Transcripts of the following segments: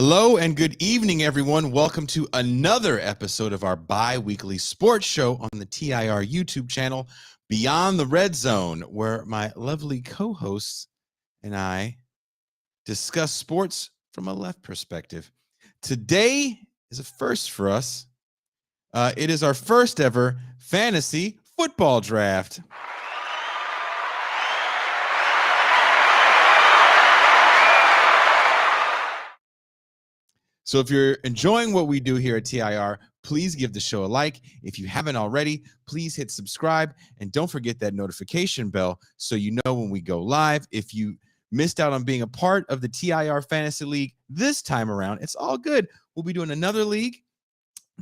Hello and good evening, everyone. Welcome to another episode of our bi-weekly sports show on the TIR YouTube channel, Beyond the Red Zone, where my lovely co-hosts and I discuss sports from a left perspective. Today is a first for us. It is our first ever fantasy football draft. So if you're enjoying what we do here at TIR, please give the show a like. If you haven't already, please hit subscribe. And don't forget that notification bell so you know when we go live. If you missed out on being a part of the TIR Fantasy League this time around, it's all good. We'll be doing another league,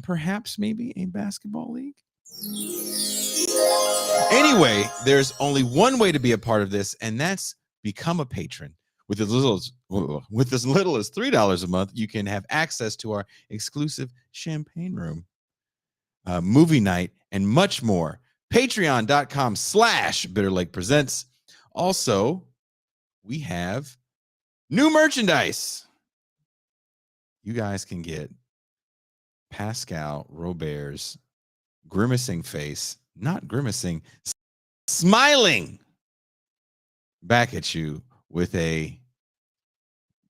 perhaps maybe a basketball league. Anyway, there's only one way to be a part of this, and that's become a patron. With as little as $3 a month, you can have access to our exclusive champagne room, movie night, and much more. Patreon.com/BitterLakePresents. Also, we have new merchandise. You guys can get Pascal Robert's grimacing face, not grimacing, smiling back at you with a,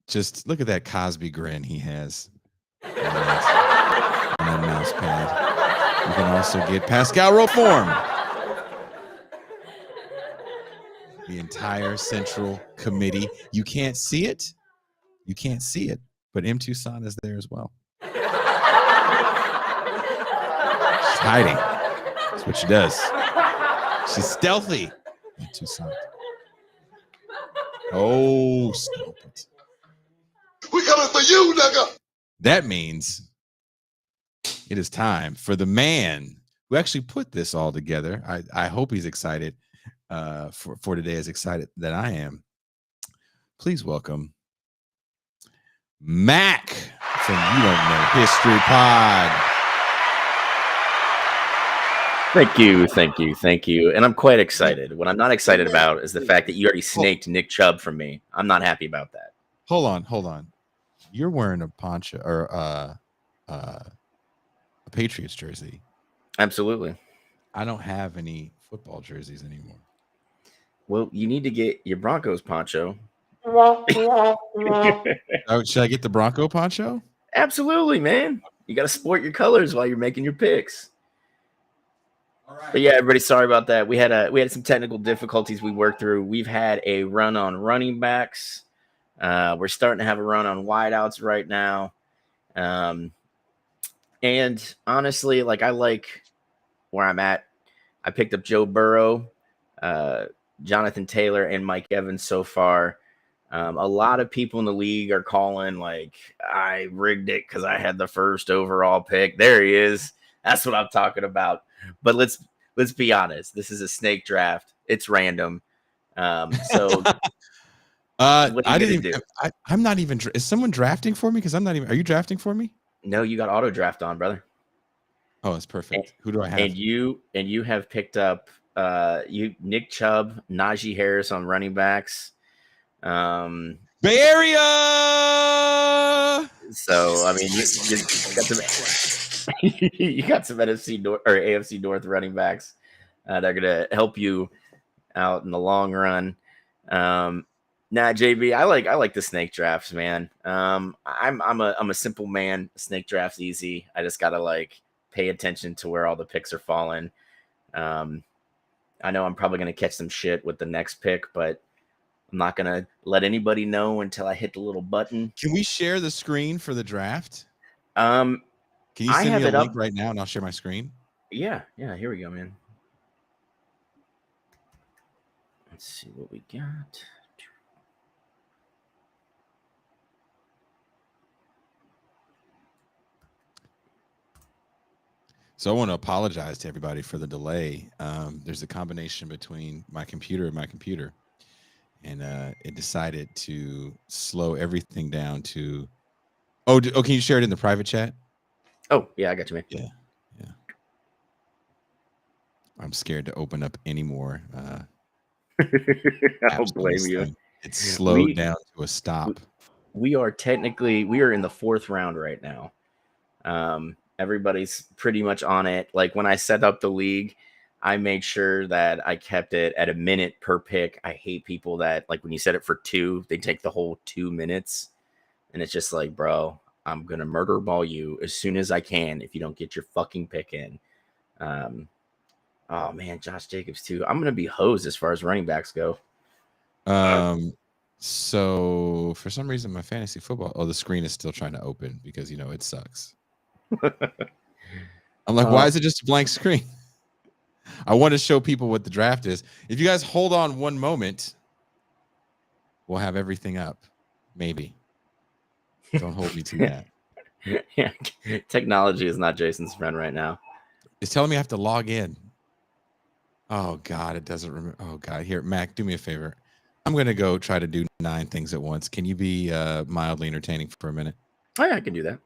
just look at that Cosby grin he has on that mouse pad. You can also get Pascal Reform, the entire Central Committee. You can't see it, but M. Tucson is there as well. She's hiding. That's what she does. She's stealthy. M. Tucson. Oh, stop it. We coming for you, nigga. That means it is time for the man who actually put this all together. I hope he's excited for today, as excited that I am. Please welcome Mac from You Don't Know History Pod. Thank you. And I'm quite excited. What I'm not excited about is the fact that you already snaked Nick Chubb from me. I'm not happy about that. Hold on. You're wearing a poncho or a Patriots jersey. Absolutely. I don't have any football jerseys anymore. Well, you need to get your Broncos poncho. Should I get the Bronco poncho? Absolutely, man. You got to sport your colors while you're making your picks. All right. But yeah, everybody, sorry about that. We had some technical difficulties we worked through. We've had a run on running backs. We're starting to have a run on wideouts right now. And honestly, like, I like where I'm at. I picked up Joe Burrow, Jonathan Taylor, and Mike Evans so far. A lot of people in the league are calling like I rigged it because I had the first overall pick. There he is. That's what I'm talking about. But let's be honest. This is a snake draft. It's random. So I didn't even. I'm not even. Is someone drafting for me? Because I'm not even. Are you drafting for me? No, you got auto draft on, brother. Oh, it's perfect. Who do I have? And you have picked up Nick Chubb, Najee Harris on running backs. Bay Area. So I mean, you got some NFC North or AFC North running backs that are gonna help you out in the long run. Nah, JB, I like the snake drafts, man. I'm a simple man. Snake draft's easy. I just gotta like pay attention to where all the picks are falling. I know I'm probably gonna catch some shit with the next pick, but I'm not gonna let anybody know until I hit the little button. Can we share the screen for the draft? Can you send me a link right now and I'll share my screen? Yeah, here we go, man. Let's see what we got. So I want to apologize to everybody for the delay. There's a combination between my computer and my computer, and it decided to slow everything down to. Oh, can you share it in the private chat? Oh, yeah, I got you, man. Yeah. I'm scared to open up anymore. I don't blame you. It's slowed down to a stop. we are in the 4th round right now. Everybody's pretty much on it. Like when I set up the league, I made sure that I kept it at a minute per pick. I hate people that, like, when you set it for 2, they take the whole 2 minutes. And it's just like, bro, I'm going to murder ball you as soon as I can if you don't get your fucking pick in. Oh, man, Josh Jacobs, too. I'm going to be hosed as far as running backs go. So for some reason, my fantasy football, the screen is still trying to open because, it sucks. I'm like, why is it just a blank screen? I want to show people what the draft is. If you guys hold on one moment, we'll have everything up. Maybe. Don't hold me to that. Yeah, technology is not Jason's friend right now. It's telling me I have to log in. Oh, God, it doesn't remember. Oh, God. Here, Mac, do me a favor. I'm going to go try to do 9 things at once. Can you be mildly entertaining for a minute? Oh, yeah, I can do that.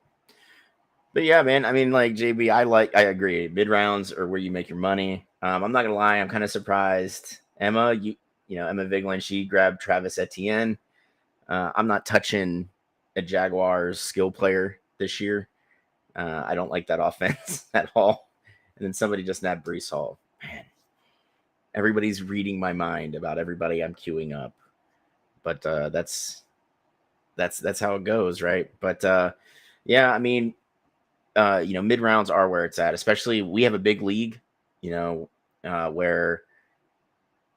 But yeah, man, I mean, like, JB, I agree. Mid rounds are where you make your money. I'm not gonna lie, I'm kind of surprised. Emma Vigeland, she grabbed Travis Etienne. I'm not touching a Jaguars skill player this year. I don't like that offense at all. And then somebody just nabbed Brees Hall. Man, everybody's reading my mind about everybody I'm queuing up. But that's how it goes, right? But yeah, I mean, mid rounds are where it's at. Especially we have a big league, where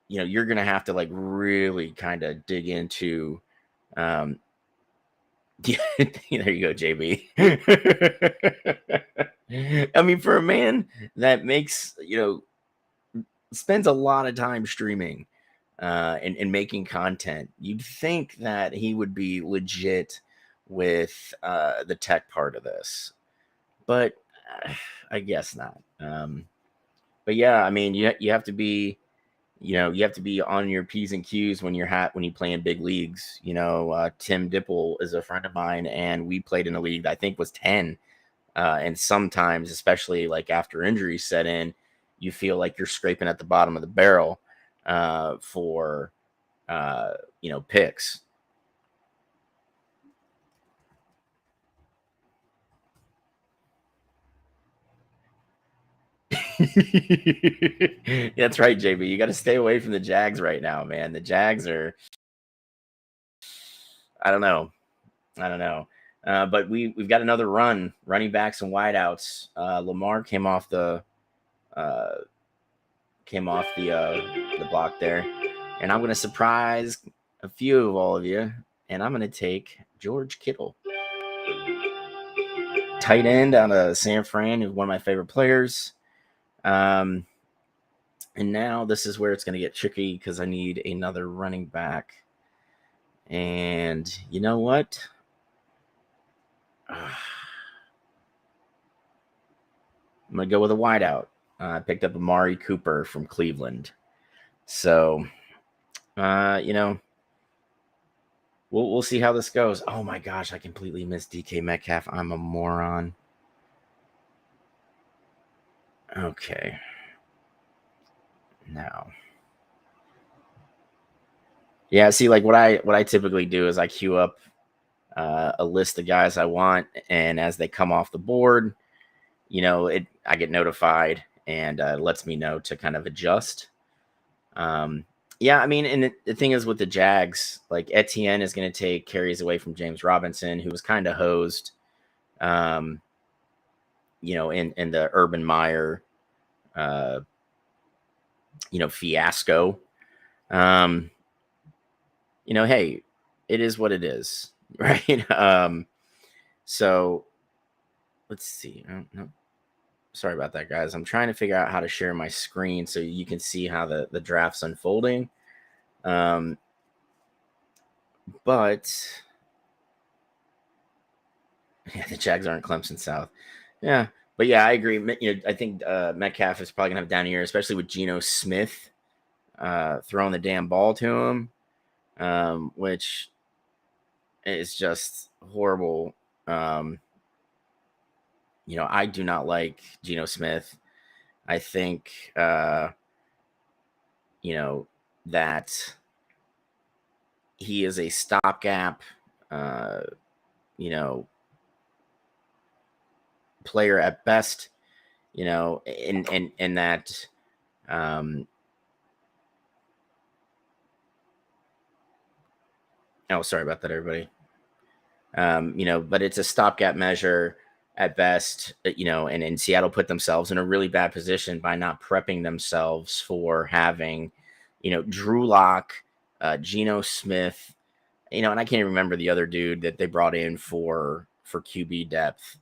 you're gonna have to like really kind of dig into. Yeah, there you go, JB. I mean, for a man that makes spends a lot of time streaming and making content, you'd think that he would be legit with the tech part of this. But I guess not. But yeah, I mean, you have to be, you have to be on your P's and Q's when when you play in big leagues. Tim Dipple is a friend of mine, and we played in a league that I think was 10. And sometimes, especially like after injuries set in, you feel like you're scraping at the bottom of the barrel for picks. That's right, JB. You got to stay away from the Jags right now, man. The Jags are, I don't know. But we've got another running backs and wideouts. Lamar came off the block there, and I'm going to surprise a few of all of you, and I'm going to take George Kittle, tight end out of San Fran, who's one of my favorite players. And now this is where it's going to get tricky because I need another running back. And you know what? I'm going to go with a wideout. I picked up Amari Cooper from Cleveland. So, we'll see how this goes. Oh my gosh, I completely missed DK Metcalf. I'm a moron. Okay. Now. Yeah, see, like what I typically do is I queue up a list of guys I want, and as they come off the board, I get notified and lets me know to kind of adjust. Yeah, I mean, and the thing is with the Jags, like Etienne is going to take carries away from James Robinson, who was kind of hosed, in the Urban Meyer, fiasco. Hey, it is what it is, right? So let's see. No, sorry about that, guys. I'm trying to figure out how to share my screen so you can see how the draft's unfolding. But yeah, the Jags aren't Clemson South. Yeah, but yeah, I agree. I think Metcalf is probably gonna have a down year, especially with Geno Smith throwing the damn ball to him, which is just horrible. I do not like Geno Smith. I think, that he is a stopgap you know, player at best, you know, in that, oh, sorry about that, everybody. You know, but it's a stopgap measure at best, you know, and Seattle put themselves in a really bad position by not prepping themselves for having, you know, Drew Lock, Geno Smith, you know, and I can't remember the other dude that they brought in for QB depth.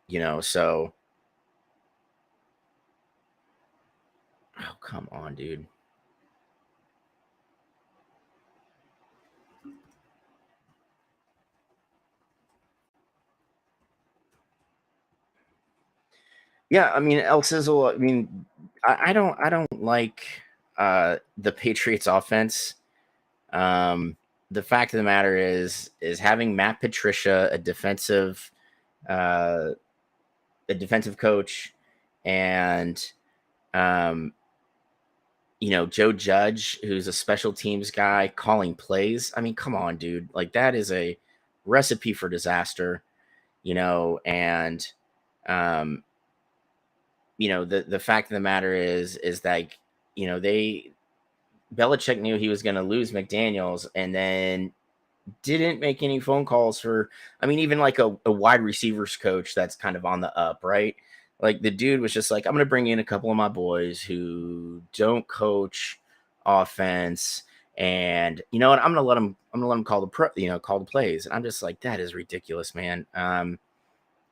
You know, so, oh, come on, dude. Yeah, I mean, El Sizzle, I mean, I don't like the Patriots offense. The fact of the matter is having Matt Patricia, uh, a defensive coach, and you know, Joe Judge, who's a special teams guy calling plays. I mean, come on, dude. Like, that is a recipe for disaster, you know, and um, you know, the fact of the matter is that, you know, Belichick knew he was going to lose McDaniels, and then didn't make any phone calls for, I mean, even like a wide receivers coach that's kind of on the up, right? Like, the dude was just like, I'm going to bring in a couple of my boys who don't coach offense, and you know what? I'm going to let them call call the plays. And I'm just like, that is ridiculous, man.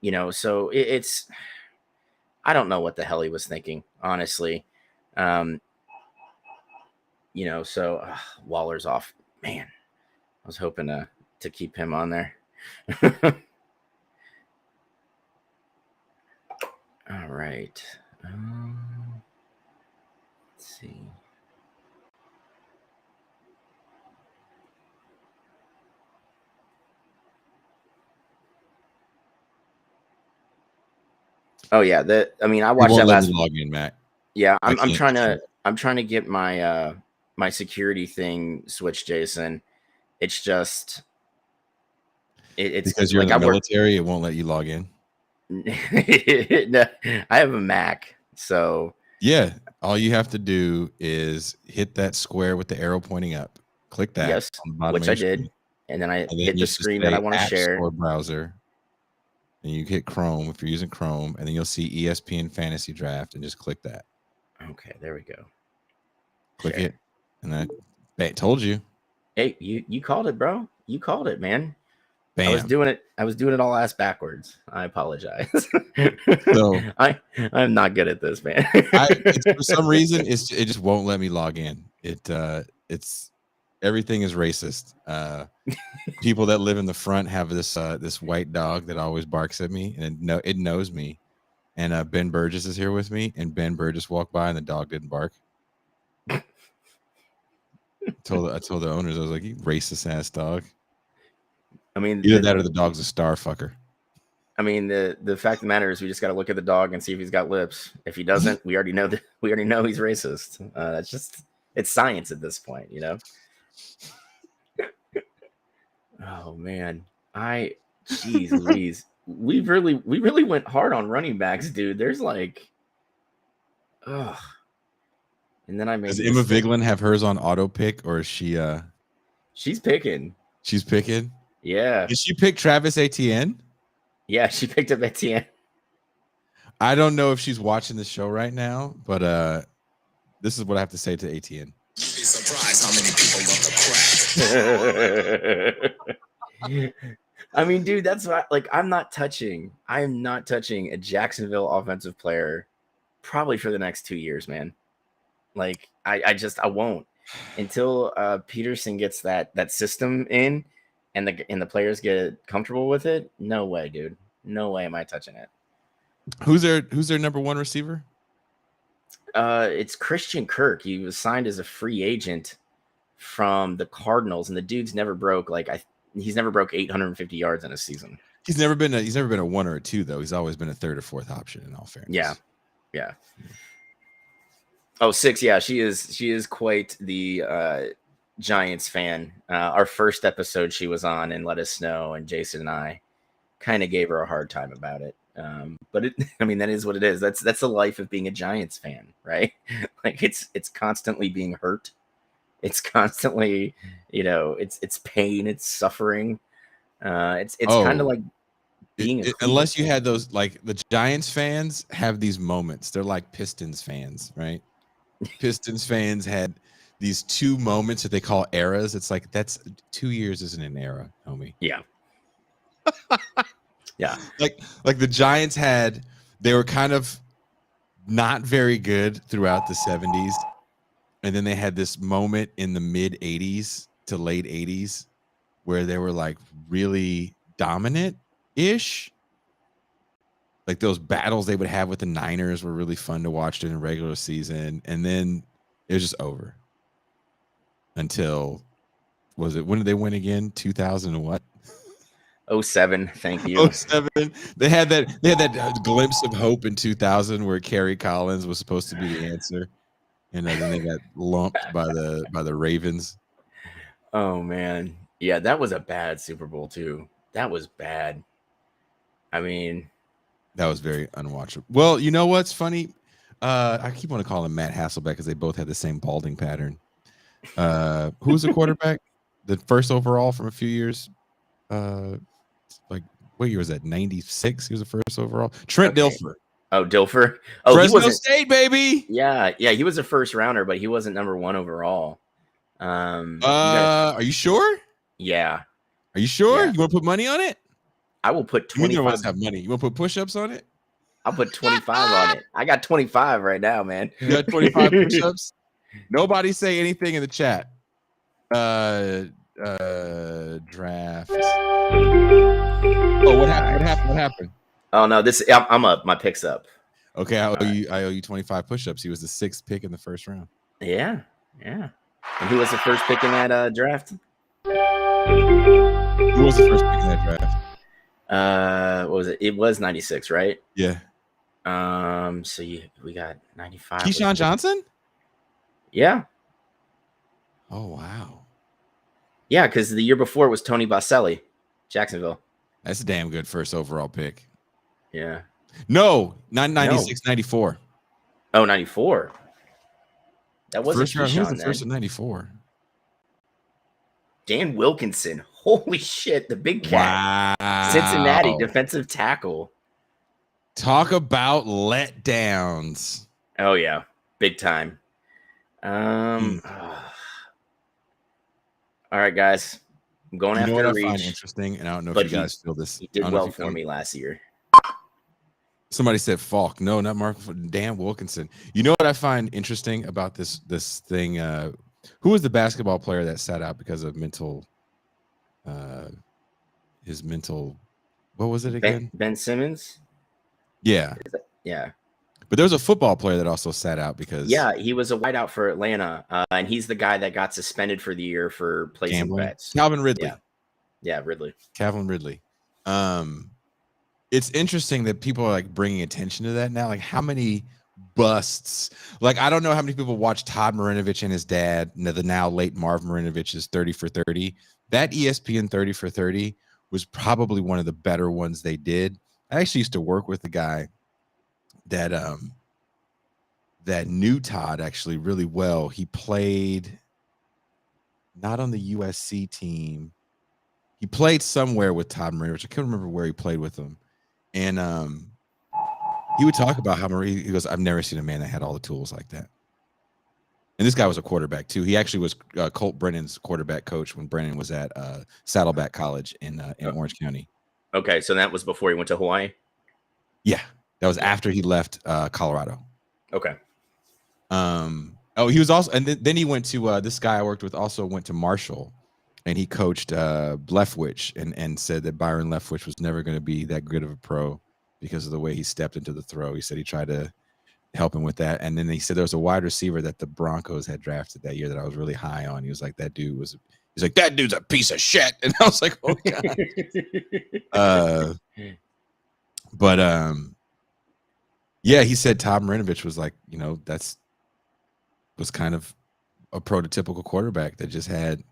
You know, so it's, I don't know what the hell he was thinking, honestly. You know, so Waller's off, man. I was hoping to keep him on there. All right. Let's see. Oh yeah, I mean, I watched that last. Log in, Matt. Yeah, I'm trying to get my my security thing switched, Jason. It's just it's because you're like in the military. It won't let you log in. No, I have a Mac, so yeah. All you have to do is hit that square with the arrow pointing up. Click that. Yes, which I did, and then I hit the screen that I want to share. Or browser, and you hit Chrome if you're using Chrome, and then you'll see ESPN Fantasy Draft, and just click that. Okay, there we go. Click it, and that told you. Hey, you called it, bro. You called it, man. Bam. I was doing it all ass backwards. I apologize. So I'm not good at this, man. For some reason, it just won't let me log in. It's everything is racist. People that live in the front have this white dog that always barks at me, and it knows me. And Ben Burgess is here with me, and Ben Burgess walked by, and the dog didn't bark. I told the owners, I was like, "You racist ass dog." I mean, either that or the dog's a star fucker. I mean, the fact of the matter is, we just got to look at the dog and see if he's got lips. If he doesn't, we already know he's racist. It's science at this point, you know. Oh man, jeez Louise, we really went hard on running backs, dude. There's like, ugh. And then I made. Does Emma Vigeland have hers on auto pick, or is she? She's picking. She's picking. Yeah. Did she pick Travis Etienne? Yeah, she picked up Etienne. I don't know if she's watching the show right now, but this is what I have to say to Etienne. You'd be surprised how many people love the crack. I mean, dude, that's what, like, I am not touching a Jacksonville offensive player probably for the next 2 years, man. Like, I won't until Peterson gets that system in and the players get comfortable with it. No way, dude. No way am I touching it. Who's their number one receiver? It's Christian Kirk. He was signed as a free agent from the Cardinals, and the dude's never broke he's never broke 850 yards in a season. He's never been a one or a two though. He's always been a third or fourth option, in all fairness. Yeah. Oh, 6. Yeah, she is quite the Giants fan. Our first episode she was on and let us know, and Jason and I kind of gave her a hard time about it. But I mean, that is what it is. That's the life of being a Giants fan, right? Like it's constantly being hurt. It's constantly, it's pain, it's suffering. It's kind of like being a Cleveland unless you fan. had those, like the Giants fans have these moments. They're like Pistons fans, right? Pistons fans had these 2 moments that they call eras. It's like, that's 2 years isn't an era, homie. Yeah. Yeah. Like the Giants they were kind of not very good throughout the 70s. And then they had this moment in the mid 80s to late 80s where they were like really dominant ish. Like those battles they would have with the Niners were really fun to watch during the regular season. And then it was just over until, when did they win again? 2000 and what? 07. Thank you. 07. They had that glimpse of hope in 2000 where Kerry Collins was supposed to be the answer. And then they got lumped by the Ravens. Oh man. Yeah, that was a bad Super Bowl too. That was bad. I mean, that was very unwatchable. Well, you know what's funny? I keep wanting to call him Matt Hasselbeck because they both had the same balding pattern. Who was the quarterback? The first overall from a few years. Like what year was that? 96. He was the first overall. Trent Dilfer. Oh, Dilfer. Oh, Fresno State, baby. Yeah, he was a first rounder, but he wasn't number 1 overall. Are you sure? Yeah. Are you sure? Yeah. You want to put money on it? I will put 25. You always have money. You want to put push-ups on it? I'll put 25 on it. I got 25 right now, man. You got 25 push-ups? Nobody say anything in the chat. Draft. Oh, what happened? What happened? Oh no, I'm up. My pick's up. Okay, I owe you 25 push-ups. He was the 6th pick in the first round. Yeah. And who was the first pick in that draft? Who was the first pick in that draft? What was it? It was 96, right? Yeah. So we got 95. Keyshawn Johnson? Yeah. Oh wow. Yeah, because the year before was Tony Baselli, Jacksonville. That's a damn good first overall pick. Yeah. No, not 96, 94. Oh, 94. That wasn't first round. Who was the Keyshawn first then. in 94? Dan Wilkinson. Holy shit, the big cat. Wow. Cincinnati defensive tackle. Talk about letdowns. Oh yeah, big time. All right, guys. I'm going after what the I find reach. interesting, and I don't know But if you guys feel this. He did well for me last year. Somebody said Falk. No, not Mark. Dan Wilkinson. You know what I find interesting about this thing? Who was the basketball player that sat out because of his mental? What was it again? Ben Simmons. Yeah. Yeah. But there was a football player that also sat out because he was a wideout for Atlanta, and he's the guy that got suspended for the year for placing gambling. bets. Calvin Ridley. Yeah, Ridley. Calvin Ridley. It's interesting that people are like bringing attention to that now. Like how many busts? Like I don't know how many people watch Todd Marinovich and his dad, the now late Marv Marinovich's 30 for 30. That ESPN 30 for 30 was probably one of the better ones they did. I actually used to work with the guy that knew Todd actually really well. He played not on the USC team. He played somewhere with Todd Marinovich. I can't remember where he played with him. And he would talk about how he goes, I've never seen a man that had all the tools like that. And this guy was a quarterback too. He actually was Colt Brennan's quarterback coach when Brennan was at Saddleback College in Orange County. Okay, so that was before he went to Hawaii? Yeah, that was after he left Colorado. Okay. He was also, and then he went to this guy I worked with also went to Marshall, and he coached Leftwich and said that Byron Leftwich was never going to be that good of a pro because of the way he stepped into the throw. He said he tried to help him with that. And then he said there was a wide receiver that the Broncos had drafted that year that I was really high on. He was like, that dude's a piece of shit. And I was like, oh God. Yeah, he said Tom Marinovich was like, was kind of a prototypical quarterback that just had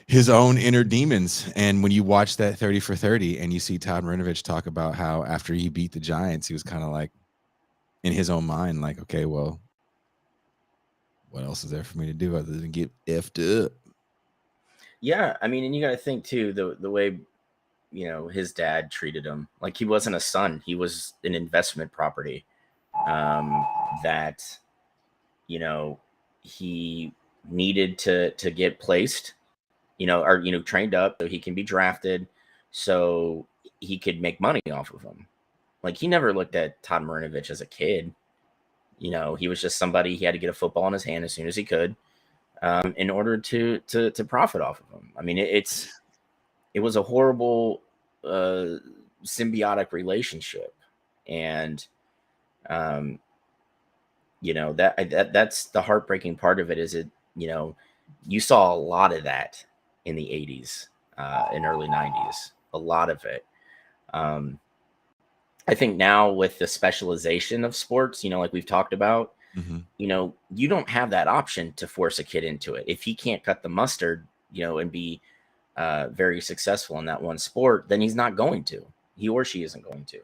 his own inner demons. And when you watch that 30 for 30 and you see Todd Marinovich talk about how after he beat the Giants, he was kind of like in his own mind, like, okay, well, what else is there for me to do other than get effed up? Yeah, I mean, and you got to think too the way his dad treated him. Like he wasn't a son; he was an investment property that he needed to get placed, or trained up so he can be drafted, so he could make money off of him. Like he never looked at Todd Marinovich as a kid. He was just somebody he had to get a football in his hand as soon as he could, in order to profit off of him. I mean, it was a horrible symbiotic relationship, and that's the heartbreaking part of it. Is it you saw a lot of that in the 80s and early 90s, a lot of it. I think now with the specialization of sports, like we've talked about, you don't have that option to force a kid into it. If he can't cut the mustard, and be very successful in that one sport, then he's not going to. He or she isn't going to.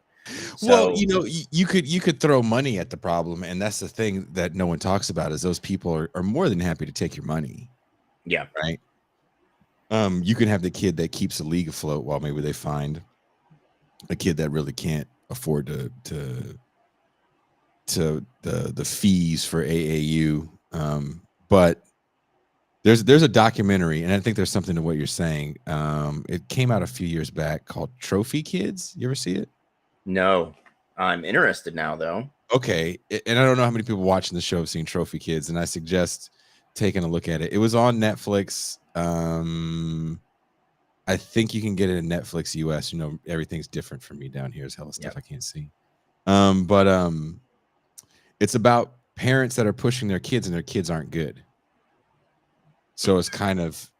Well, you could throw money at the problem, and that's the thing that no one talks about is those people are more than happy to take your money. Yeah. Right. You can have the kid that keeps the league afloat while maybe they find a kid that really can't afford the fees for AAU. But there's a documentary, and I think there's something to what you're saying. It came out a few years back called Trophy Kids. You ever see it? No, I'm interested now though. Okay, and I don't know how many people watching the show have seen Trophy Kids, and I suggest taking a look at it. It was on Netflix. I think you can get it in Netflix US. Everything's different for me down here. There's hella stuff I can't see. But it's about parents that are pushing their kids and their kids aren't good. So it's kind of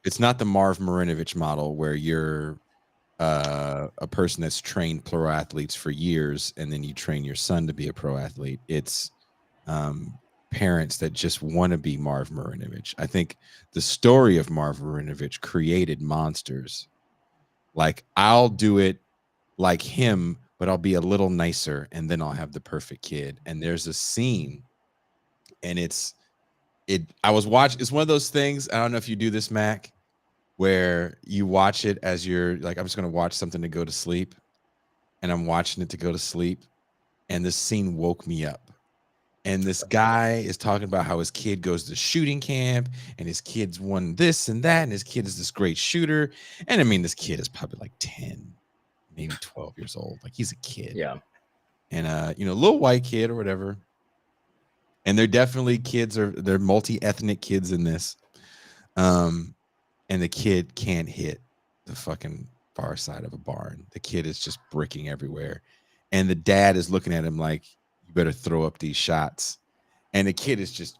it's not the Marv Marinovich model where you're a person that's trained pro athletes for years and then you train your son to be a pro athlete. It's parents that just want to be Marv Marinovich. I think the story of Marv Marinovich created monsters. Like, I'll do it like him, but I'll be a little nicer and then I'll have the perfect kid. And there's a scene, and it's one of those things, I don't know if you do this, Mac, where you watch it as you're like, I'm just going to watch something to go to sleep, and I'm watching it to go to sleep, and this scene woke me up. And this guy is talking about how his kid goes to shooting camp and his kid's won this and that, and his kid is this great shooter. And I mean, this kid is probably like 10, maybe 12 years old. Like, he's a kid. Yeah. And a little white kid or whatever. And they're definitely they're multi-ethnic kids in this. And the kid can't hit the fucking far side of a barn. The kid is just bricking everywhere. And the dad is looking at him like, you better throw up these shots. And the kid is just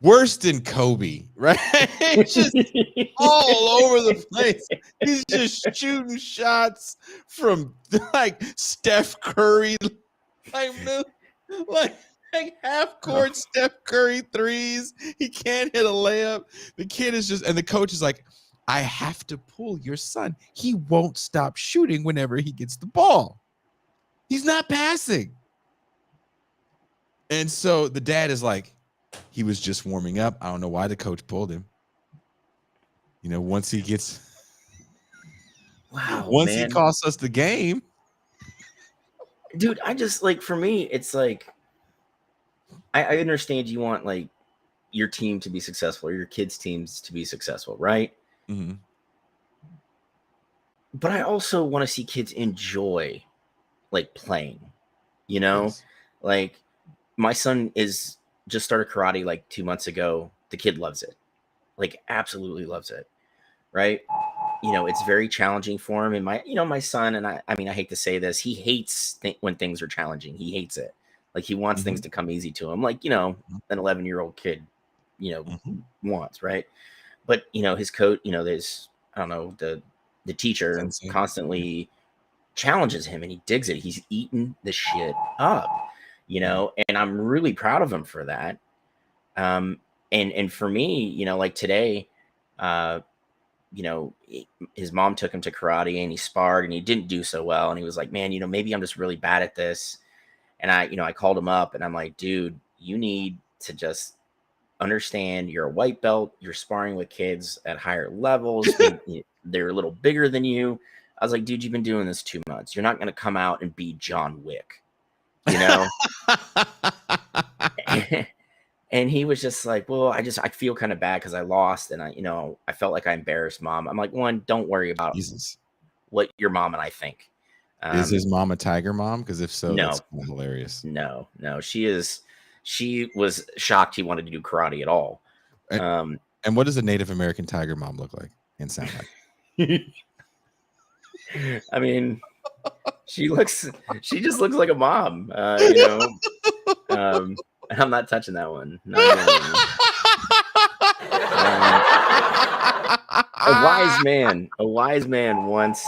worse than Kobe, right? Just all over the place. He's just shooting shots from like Steph Curry, like half court Steph Curry threes. He can't hit a layup. The kid is and the coach is like, I have to pull your son. He won't stop shooting whenever he gets the ball. He's not passing. And so the dad is like, he was just warming up. I don't know why the coach pulled him. Once he gets, he costs us the game. Dude, I just for me, it's like, I understand you want like your team to be successful or your kids' teams to be successful, right? Mm-hmm. But I also want to see kids enjoy like playing, Yes. Like my son just started karate like 2 months ago. The kid loves it, like absolutely loves it, right? It's very challenging for him. And my son, and I mean, I hate to say this, he hates when things are challenging. He hates it. Like he wants things to come easy to him, like an 11-year-old kid, wants, right? But his coach, there's I don't know, the teacher constantly challenges him, and he digs it. He's eating the shit up. you know, and I'm really proud of him for that. And for me, you know, like today, you know, his mom took him to karate and he sparred and he didn't do so well. And he was like, man, you know, maybe I'm just really bad at this. And I called him up and I'm like, dude, you need to just understand you're a white belt. You're sparring with kids at higher levels. They're a little bigger than you. I was like, dude, you've been doing this 2 months. You're not going to come out and be John Wick, you know? And he was just like, well, I feel kind of bad because I lost. And I felt like I embarrassed mom. I'm like, one, don't worry about Jesus. what your mom and I think. Is his mom a tiger mom? Because if so, No. that's kind of hilarious. No. She was shocked he wanted to do karate at all. And what does a Native American tiger mom look like and sound like? I mean, she just looks like a mom, you know. I'm not touching that one. A wise man once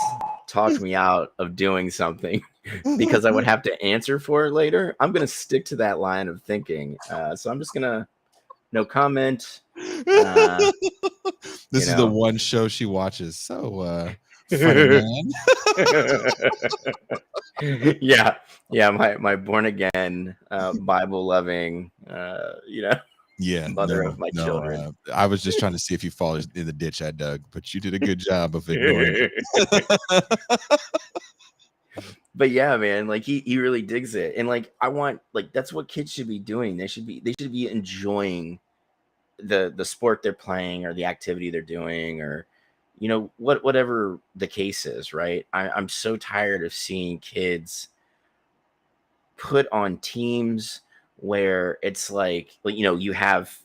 talked me out of doing something because I would have to answer for it later. I'm going to stick to that line of thinking. So I'm just going to no comment. This is the one show she watches. So funny, man. Yeah. My born again, Bible loving, you know. Yeah, mother of my children. I was just trying to see if you fall in the ditch I dug, but you did a good job of ignoring it. But yeah, man, like he really digs it, and like I want, like, that's what kids should be doing. They should be enjoying the sport they're playing or the activity they're doing, or you know, whatever the case is, right? I'm so tired of seeing kids put on teams where it's like, you know, you have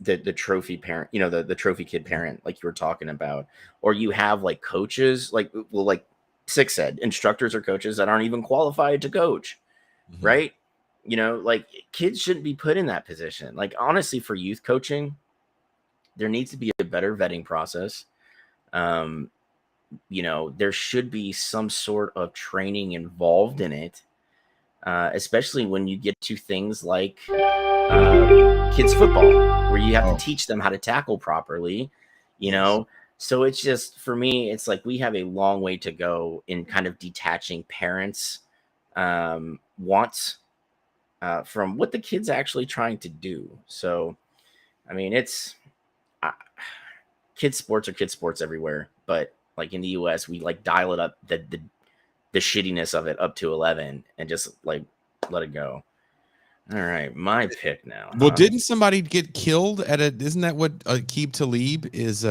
the trophy parent, you know, the trophy kid parent, like you were talking about, or you have like coaches, like, well, like Six said, instructors or coaches that aren't even qualified to coach, right? You know, like kids shouldn't be put in that position. Like, honestly, for youth coaching, there needs to be a better vetting process. You know, there should be some sort of training involved in it. Especially when you get to things like kids football, where you have to teach them how to tackle properly, you know? So it's just, for me, it's like we have a long way to go in kind of detaching parents' wants from what the kid's actually trying to do. So, I mean, it's kids sports are kids sports everywhere, but like in the US, we like dial it up, the shittiness of it up to 11 and just like let it go. All right, my pick now. Well, didn't somebody get killed at a? Isn't that what Aqib Talib is?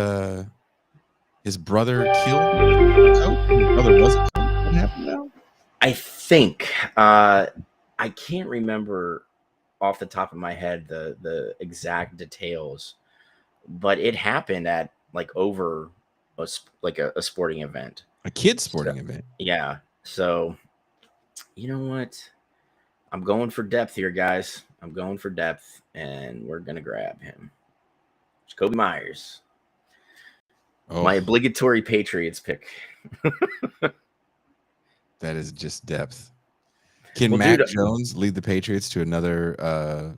His brother killed. His brother was. What happened now? I think I can't remember off the top of my head the exact details, but it happened at like over a sporting event, a kid's sporting event. Yeah. So, you know what? I'm going for depth here, guys. I'm going for depth, and we're going to grab him. Jacoby Myers. My obligatory Patriots pick. That is just depth. Can Mac Jones lead the Patriots to another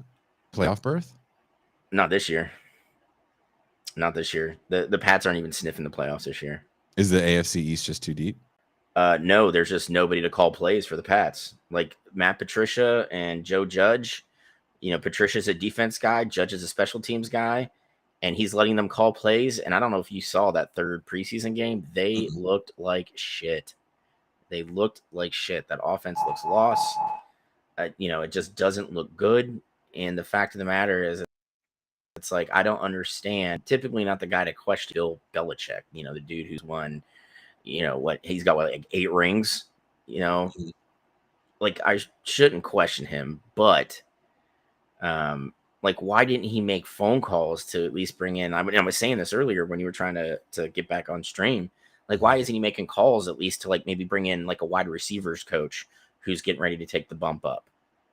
playoff berth? Not this year. Not this year. The Pats aren't even sniffing the playoffs this year. Is the AFC East just too deep? No, there's just nobody to call plays for the Pats. Like Matt Patricia and Joe Judge. You know, Patricia's a defense guy, Judge is a special teams guy, and he's letting them call plays. And I don't know if you saw that third preseason game. They looked like shit. They looked like shit. That offense looks lost. You know, it just doesn't look good. And the fact of the matter is, it's like, I don't understand. Typically not the guy to question Bill Belichick, you know, the dude who's won, you know, he's got like 8 rings, you know, like I shouldn't question him, but like, why didn't he make phone calls to at least bring in, I was saying this earlier when you were trying to get back on stream, like, why isn't he making calls at least to like maybe bring in like a wide receivers coach who's getting ready to take the bump up,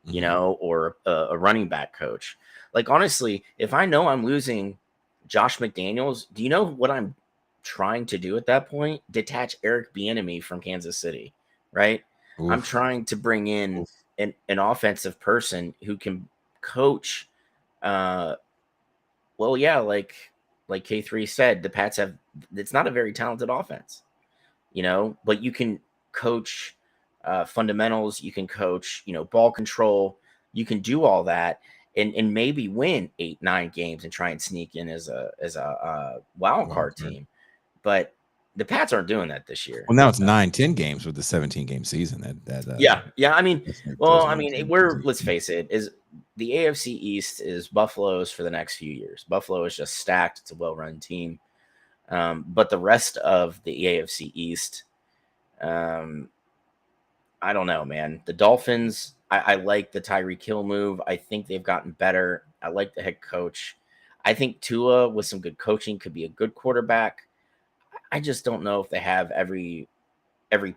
you know, or a running back coach? Like, honestly, if I know I'm losing Josh McDaniels, do you know what I'm trying to do at that point? Detach Eric Bieniemy from Kansas City, right? I'm trying to bring in an offensive person who can coach. Well, yeah, like K3 said, the Pats have, it's not a very talented offense, but you can coach fundamentals, you can coach, ball control, you can do all that and maybe win 8-9 games and try and sneak in as a wild card team. But the Pats aren't doing that this year. Well, now it's 9-10 games with the 17-game season. Yeah. I mean, we're let's face it, is the AFC East is Buffalo's for the next few years. Buffalo is just stacked. It's a well-run team. But the rest of the AFC East, I don't know, man. The Dolphins, I like the Tyreek Hill move. I think they've gotten better. I like the head coach. I think Tua, with some good coaching, could be a good quarterback. I just don't know if they have every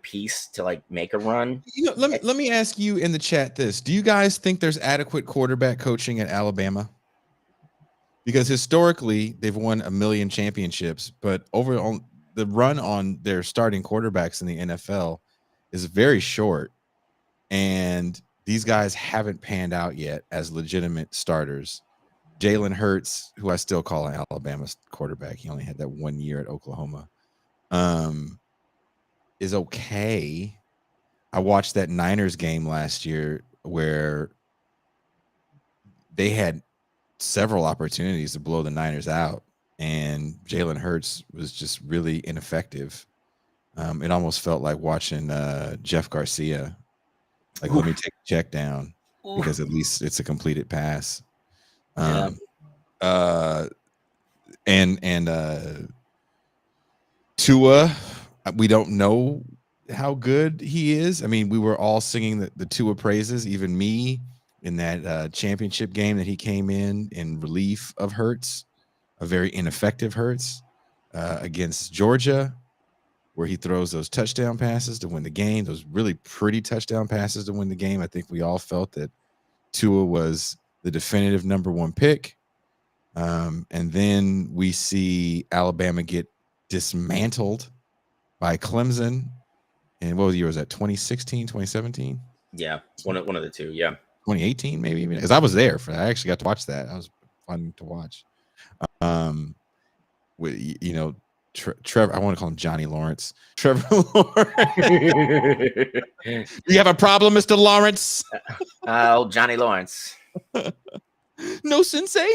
piece to like make a run. Let me ask you in the chat this. Do you guys think there's adequate quarterback coaching at Alabama? Because historically they've won 1 million championships, but overall the run on their starting quarterbacks in the NFL is very short, and these guys haven't panned out yet as legitimate starters. Jalen Hurts, who I still call an Alabama quarterback, he only had that 1 year at Oklahoma, is okay. I watched that Niners game last year where they had several opportunities to blow the Niners out, and Jalen Hurts was just really ineffective. It almost felt like watching Jeff Garcia. Like, let me take a check down because at least it's a completed pass. And Tua, we don't know how good he is. I mean, we were all singing the Tua praises, even me, in that championship game that he came in relief of Hurts, a very ineffective Hurts against Georgia, where he throws those touchdown passes to win the game, those really pretty touchdown passes to win the game. I think we all felt that Tua was the definitive number 1 pick. And then we see Alabama get dismantled by Clemson. And what year was that? 2016, 2017? Yeah, one of the two. Yeah, 2018 maybe, because I was there for that. I actually got to watch that. That was fun to watch. With Trevor, I want to call him Johnny Lawrence. Trevor Lawrence. You have a problem, Mr. Lawrence? Johnny Lawrence. No, sensei.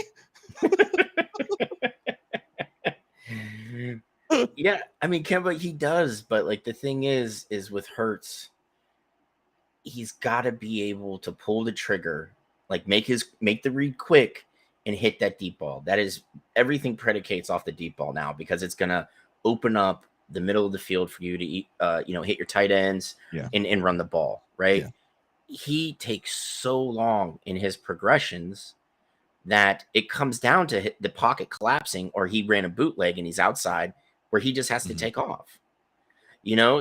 Yeah, I mean, Kemba, he does, but like the thing is with Hurts, he's got to be able to pull the trigger, like make the read quick and hit that deep ball. That is, everything predicates off the deep ball now, because it's gonna open up the middle of the field for you to hit your tight ends and run the ball, right? Yeah. He takes so long in his progressions that it comes down to the pocket collapsing, or he ran a bootleg and he's outside, where he just has to take off,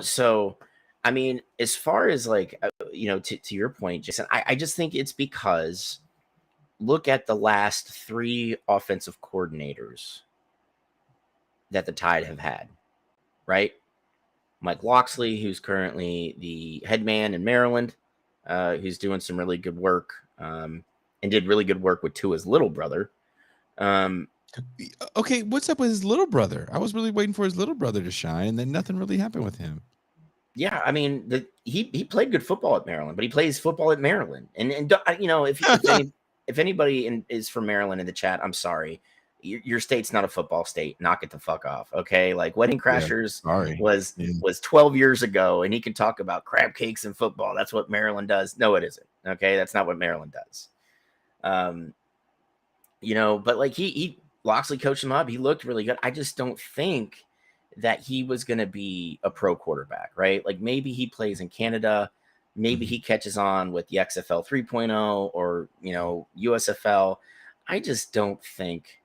So, I mean, as far as like, to your point, Jason, I just think it's because look at the last 3 offensive coordinators that the Tide have had, right? Mike Loxley, who's currently the head man in Maryland, who's doing some really good work, and did really good work with Tua's little brother. Okay, what's up with his little brother? I was really waiting for his little brother to shine, and then nothing really happened with him. Yeah, I mean, he played good football at Maryland, but he plays football at Maryland, and if anybody is from Maryland in the chat, I'm sorry, your state's not a football state. Knock it the fuck off, okay? Like, Wedding Crashers was 12 years ago, and he can talk about crab cakes and football. That's what Maryland does. No, it isn't. Okay, that's not what Maryland does. But like he Loxley coached him up. He looked really good. I just don't think that he was going to be a pro quarterback, right? Like, maybe he plays in Canada. Maybe he catches on with the XFL 3.0 or, USFL. I just don't think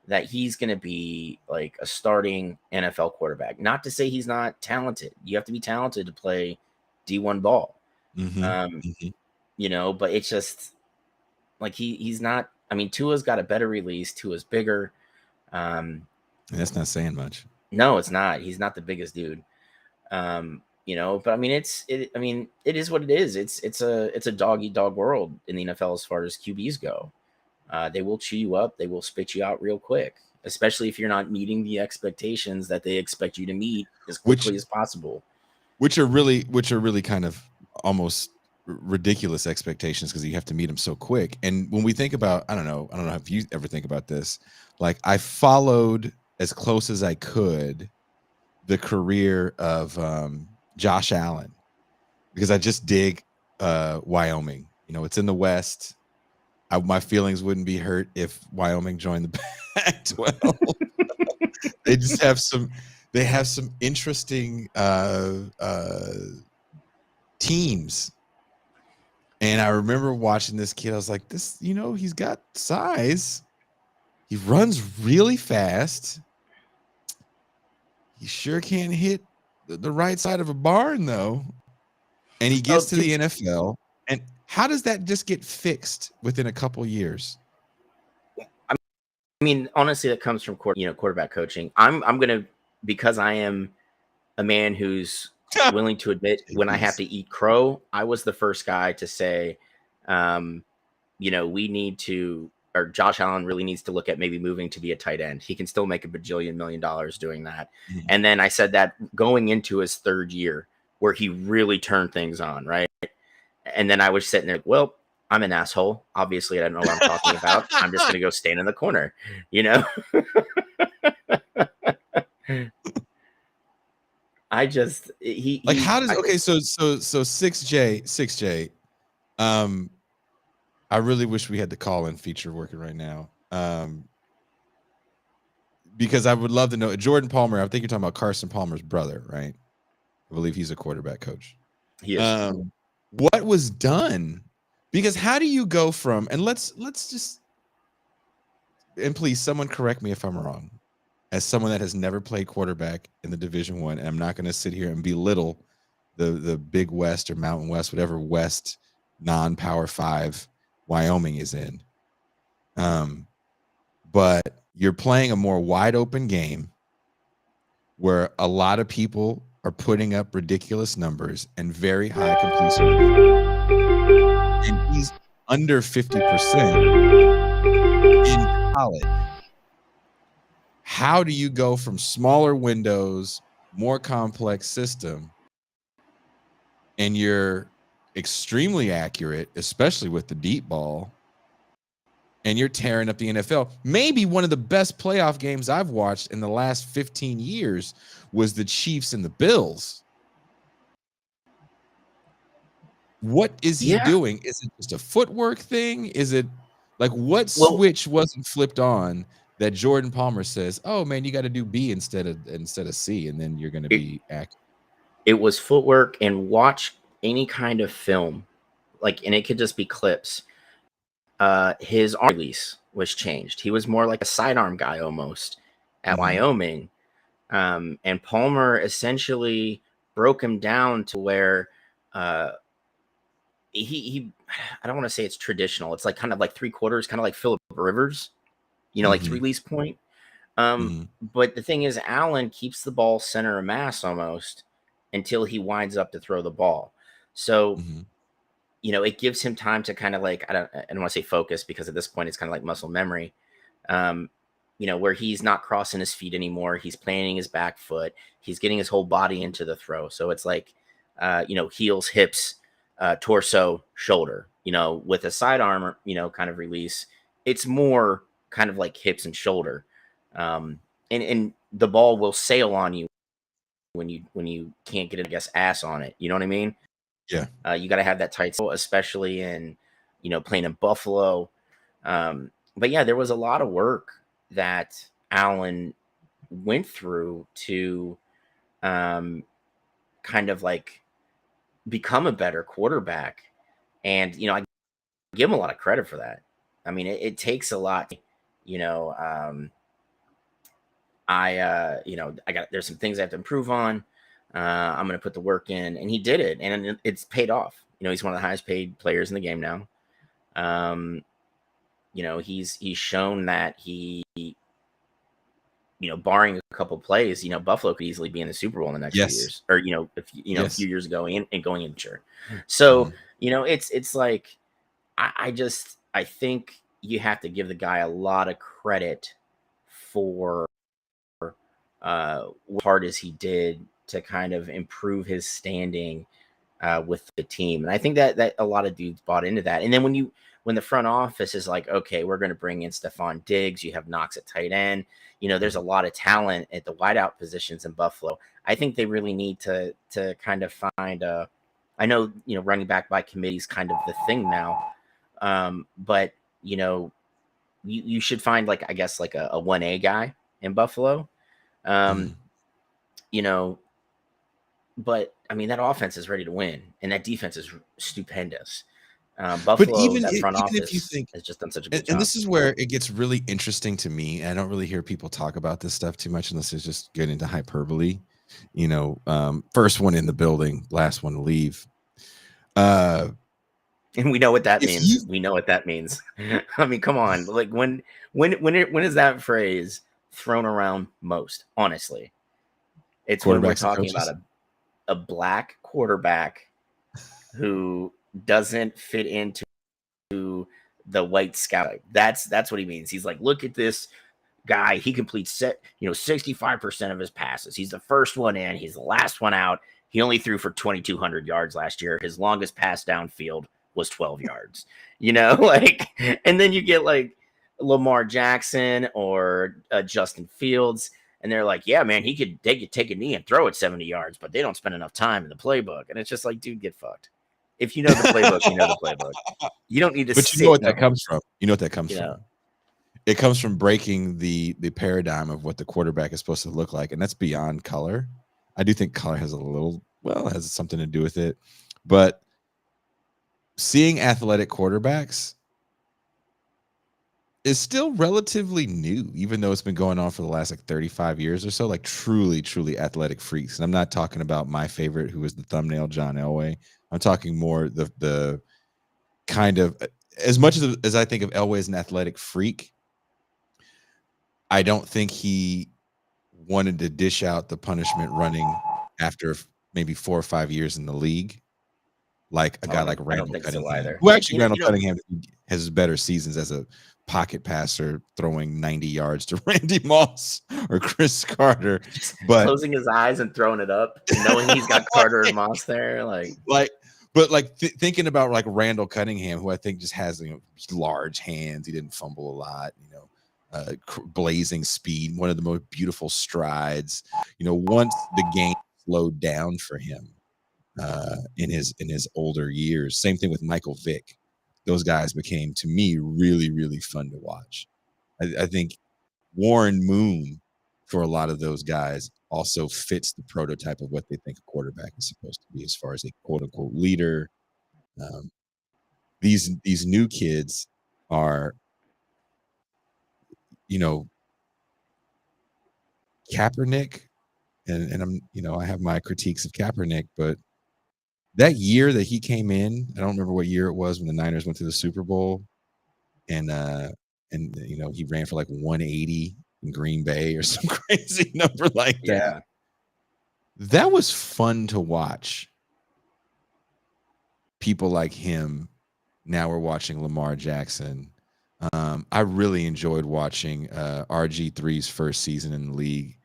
that he's going to be like a starting NFL quarterback. Not to say he's not talented. You have to be talented to play D1 ball. But it's just like he's not. I mean, Tua's got a better release. Tua's bigger. That's not saying much. No, it's not. He's not the biggest dude. But I mean, it is what it is. It's a dog eat dog world in the NFL as far as QBs go. They will chew you up. They will spit you out real quick, especially if you're not meeting the expectations that they expect you to meet as quickly as possible. Which are really kind of almost ridiculous expectations because you have to meet them so quick. And when we think about, I don't know if you ever think about this, like I followed as close as I could the career of Josh Allen because I just dig Wyoming. It's in the West. My feelings wouldn't be hurt if Wyoming joined the Pac-12. They have some interesting teams. And I remember watching this kid. I was like, he's got size. He runs really fast. He sure can't hit the right side of a barn, though. And he gets to the NFL. And how does that just get fixed within a couple years? I mean, honestly, that comes from quarterback coaching. I'm gonna, because I am a man who's willing to admit when I have to eat crow. I was the first guy to say, we need to, or Josh Allen really needs to look at maybe moving to be a tight end. He can still make $1 million doing that. Mm-hmm. And then I said that going into his third year where he really turned things on, right? And then I was sitting there, well, I'm an asshole. Obviously, I don't know what I'm talking about. I'm just going to go stand in the corner, I just how does so 6J I really wish we had the call-in feature working right now, because I would love to know Jordan Palmer. I think you're talking about Carson Palmer's brother, right? I believe he's a quarterback coach. He is. What was done? Because how do you go from, and let's just, and please someone correct me if I'm wrong, as someone that has never played quarterback in the Division I, and I'm not going to sit here and belittle the Big West or Mountain West, whatever West non-Power 5 Wyoming is in. But you're playing a more wide open game where a lot of people are putting up ridiculous numbers and very high completion. And he's under 50% in college. How do you go from smaller windows, more complex system, and you're extremely accurate, especially with the deep ball, and you're tearing up the NFL? Maybe one of the best playoff games I've watched in the last 15 years was the Chiefs and the Bills. What is he doing? Is it just a footwork thing? Is it like what switch wasn't flipped on that Jordan Palmer says, "Oh man, you got to do B instead of C, and then you're going to be accurate"? It was footwork, and watch any kind of film, and it could just be clips. His arm release was changed. He was more like a sidearm guy almost at Wyoming, and Palmer essentially broke him down to where he I don't want to say it's traditional. It's like kind of like 3/4, kind of like Phillip Rivers, like 3 release point. But the thing is, Allen keeps the ball center of mass almost until he winds up to throw the ball. So, it gives him time to kind of I don't want to say focus, because at this point it's kind of like muscle memory, where he's not crossing his feet anymore. He's planting his back foot. He's getting his whole body into the throw. So it's like, heels, hips, torso, shoulder, with a sidearm, kind of release. It's more kind of like hips and shoulder. And the ball will sail on you when you can't get it, I guess, ass on it. You know what I mean? Yeah. You got to have that tight, especially in, playing in Buffalo. But yeah, there was a lot of work that Allen went through to kind of become a better quarterback. And, I give him a lot of credit for that. I mean, it takes a lot, there's some things I have to improve on. I'm going to put the work in, and he did it, and it's paid off. He's one of the highest paid players in the game now. He's shown that he barring a couple plays, Buffalo could easily be in the Super Bowl in the next few Yes. years, or if a Yes. few years ago and going in, sure. So it's like I think you have to give the guy a lot of credit for what hard as he did to kind of improve his standing with the team. And I think that a lot of dudes bought into that. And then when the front office is like, okay, we're going to bring in Stephon Diggs, you have Knox at tight end, there's a lot of talent at the wideout positions in Buffalo. I think they really need to kind of find I know, running back by committee is kind of the thing now. But you should find like, I guess, like a 1A guy in Buffalo. But I mean, that offense is ready to win, and that defense is stupendous. Buffalo, that front even office if you think, has just done such a good job. and this is where it gets really interesting to me. I don't really hear people talk about this stuff too much unless it's just getting into hyperbole. First one in the building, last one to leave. And we know what that means. We know what that means. I mean, come on. Like when is that phrase thrown around most? Honestly, it's when we're talking about a black quarterback who doesn't fit into the white scout. That's what he means. He's like, look at this guy. He completes 65% of his passes. He's the first one in. He's the last one out. He only threw for 2,200 yards last year. His longest pass downfield was 12 yards. And then you get like Lamar Jackson or Justin Fields, and they're like, yeah, man, he could take a knee and throw it 70 yards, but they don't spend enough time in the playbook. And it's just like, dude, get fucked. If you know the playbook, you know the playbook. You don't need to. But you know what that comes from. You know what that comes from. It comes from breaking the paradigm of what the quarterback is supposed to look like, and that's beyond color. I do think color has has something to do with it, but seeing athletic quarterbacks is still relatively new, even though it's been going on for the last 35 years or so, like truly athletic freaks. And I'm not talking about my favorite, who is the thumbnail, John Elway. I'm talking more the kind of, as much as I think of Elway as an athletic freak, I don't think he wanted to dish out the punishment running after maybe 4 or 5 years in the league. Like a guy like Randall Cunningham, who actually Randall Cunningham has better seasons as a pocket passer, throwing 90 yards to Randy Moss or Chris Carter, but closing his eyes and throwing it up, knowing he's got Carter and Moss there, thinking about like Randall Cunningham, who I think just has large hands. He didn't fumble a lot, blazing speed, one of the most beautiful strides. Once the game slowed down for him in his older years. Same thing with Michael Vick. Those guys became, to me, really, really fun to watch. I think Warren Moon, for a lot of those guys, also fits the prototype of what they think a quarterback is supposed to be as far as a quote-unquote leader. These new kids are, Kaepernick, and I'm, I have my critiques of Kaepernick, but that year that he came in, I don't remember what year it was when the Niners went to the Super Bowl, and he ran for like 180 in Green Bay or some crazy number like that. Yeah. That was fun to watch. People like him. Now we're watching Lamar Jackson. I really enjoyed watching RG3's first season in the league.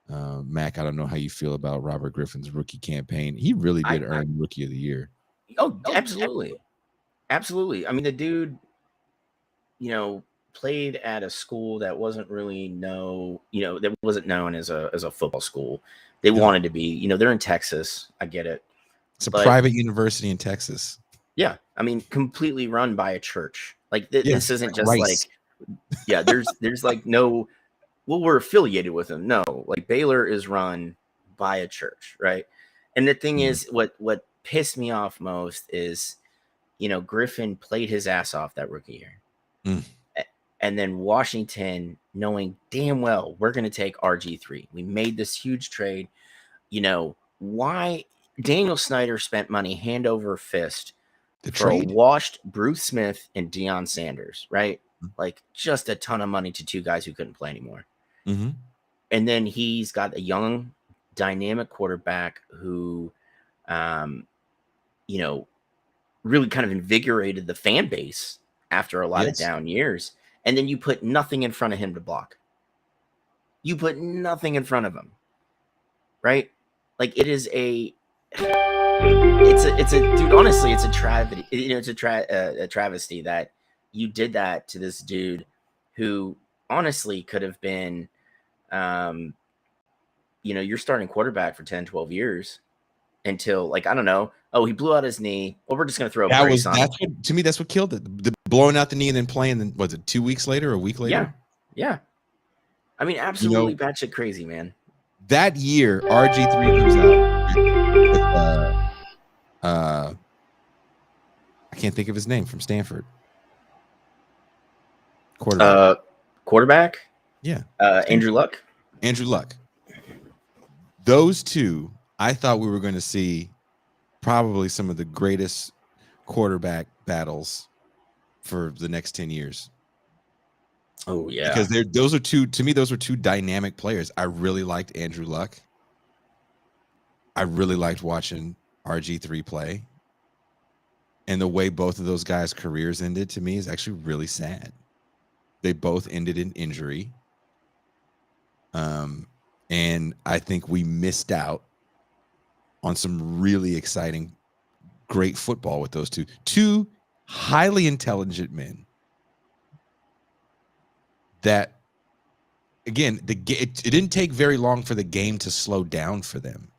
Mac, I don't know how you feel about Robert Griffin's rookie campaign. He really did earn Rookie of the Year. Oh, absolutely. Absolutely. I mean, the dude, played at a school that wasn't really that wasn't known as a football school. They wanted to be, they're in Texas. I get it. It's a private university in Texas. Yeah. I mean, completely run by a church. Like this isn't just Rice. there's like no, well, we're affiliated with them. No, like Baylor is run by a church, right? And the thing is, what pissed me off most is, Griffin played his ass off that rookie year. And then Washington, knowing damn well we're going to take RG3. We made this huge trade. Why Daniel Snyder spent money hand over fist for a washed Bruce Smith and Deion Sanders, right? Like just a ton of money to two guys who couldn't play anymore. and then he's got a young, dynamic quarterback who, you know, really kind of invigorated the fan base after a lot of down years. And then you put nothing in front of him to block. You put nothing in front of him, right? Like it is a dude. Honestly, it's a travesty. You know, it's a travesty that you did that to this dude who honestly could have been, you know, your starting quarterback for 10, 12 years until, like, I don't know. Oh, he blew out his knee. Well, we're just going to throw a brace on him. To me, that's what killed it. The blowing out the knee and then playing. Then was it 2 weeks later or a week later? Yeah. I mean, absolutely batshit crazy, man. That year, RG3 comes out with, I can't think of his name, from Stanford. Quarterback? Yeah. Andrew Luck. Andrew Luck. Those two, I thought we were going to see probably some of the greatest quarterback battles for the next 10 years. Oh, yeah. Because those are two dynamic players. I really liked Andrew Luck. I really liked watching RG3 play. And the way both of those guys' careers ended, to me, is actually really sad. They both ended in injury. And I think we missed out on some really exciting, great football with those two highly intelligent men that, again, it didn't take very long for the game to slow down for them.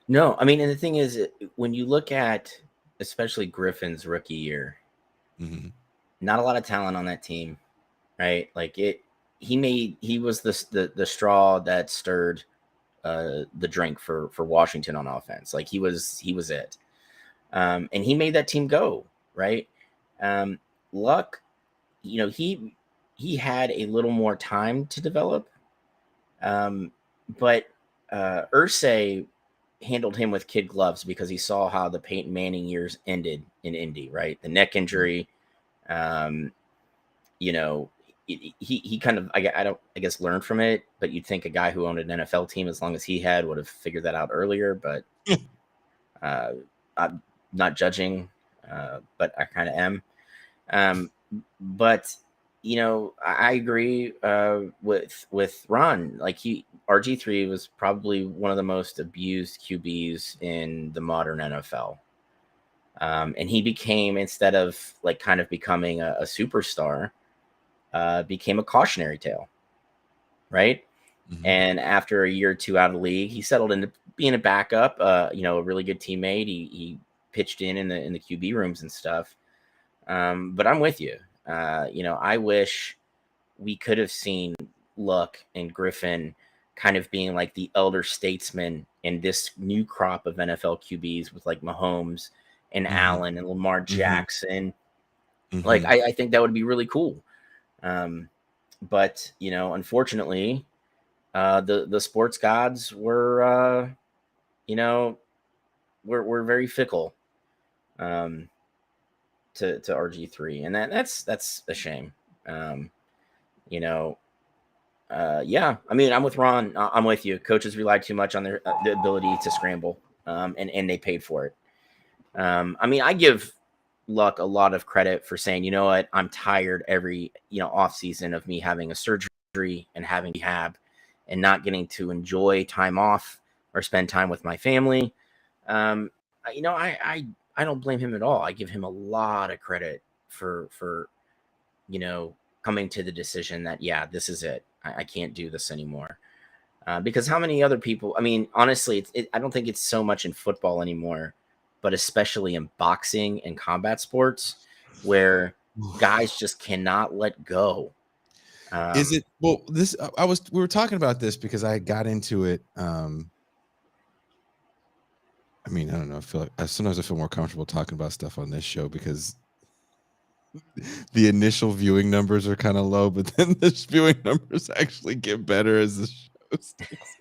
No, I mean, and the thing is, when you look at especially Griffin's rookie year, not a lot of talent on that team, right? Like he was the straw that stirred the drink for Washington on offense. Like he was it. And he made that team go, right? Luck, you know, he had a little more time to develop. But Irsay handled him with kid gloves because he saw how the Peyton Manning years ended in Indy, right? The neck injury, you know, he kind of, I guess learned from it, but you'd think a guy who owned an NFL team as long as he had would have figured that out earlier, but I'm not judging, but I kind of am. But you know, I agree with Ron. Like RG3 was probably one of the most abused QBs in the modern NFL. And he became, instead of like kind of becoming a superstar, became a cautionary tale, right? And after a year or two out of the league, he settled into being a backup, you know, a really good teammate. He pitched in the QB rooms and stuff. But I'm with you. You know, I wish we could have seen Luck and Griffin kind of being like the elder statesmen in this new crop of NFL QBs with like Mahomes and Allen and Lamar Jackson. Like, I think that would be really cool. But, you know, unfortunately, the sports gods were, you know, we're very fickle to RG3, and that's a shame. You know, yeah, I mean, I'm with Ron. I'm with you. Coaches relied too much on their the ability to scramble, and they paid for it. I mean, I give Luck a lot of credit for saying, you know what, I'm tired every, you know, off season of me having a surgery and having rehab and not getting to enjoy time off or spend time with my family. You know, I don't blame him at all. I give him a lot of credit for you know, coming to the decision that, yeah, this is it. I can't do this anymore. Because how many other people, I mean, honestly, I don't think it's so much in football anymore, but especially in boxing and combat sports where guys just cannot let go. Is it, well, we were talking about this because I got into it. I mean, I don't know. Sometimes I feel more comfortable talking about stuff on this show because the initial viewing numbers are kind of low, but then the viewing numbers actually get better as the show starts.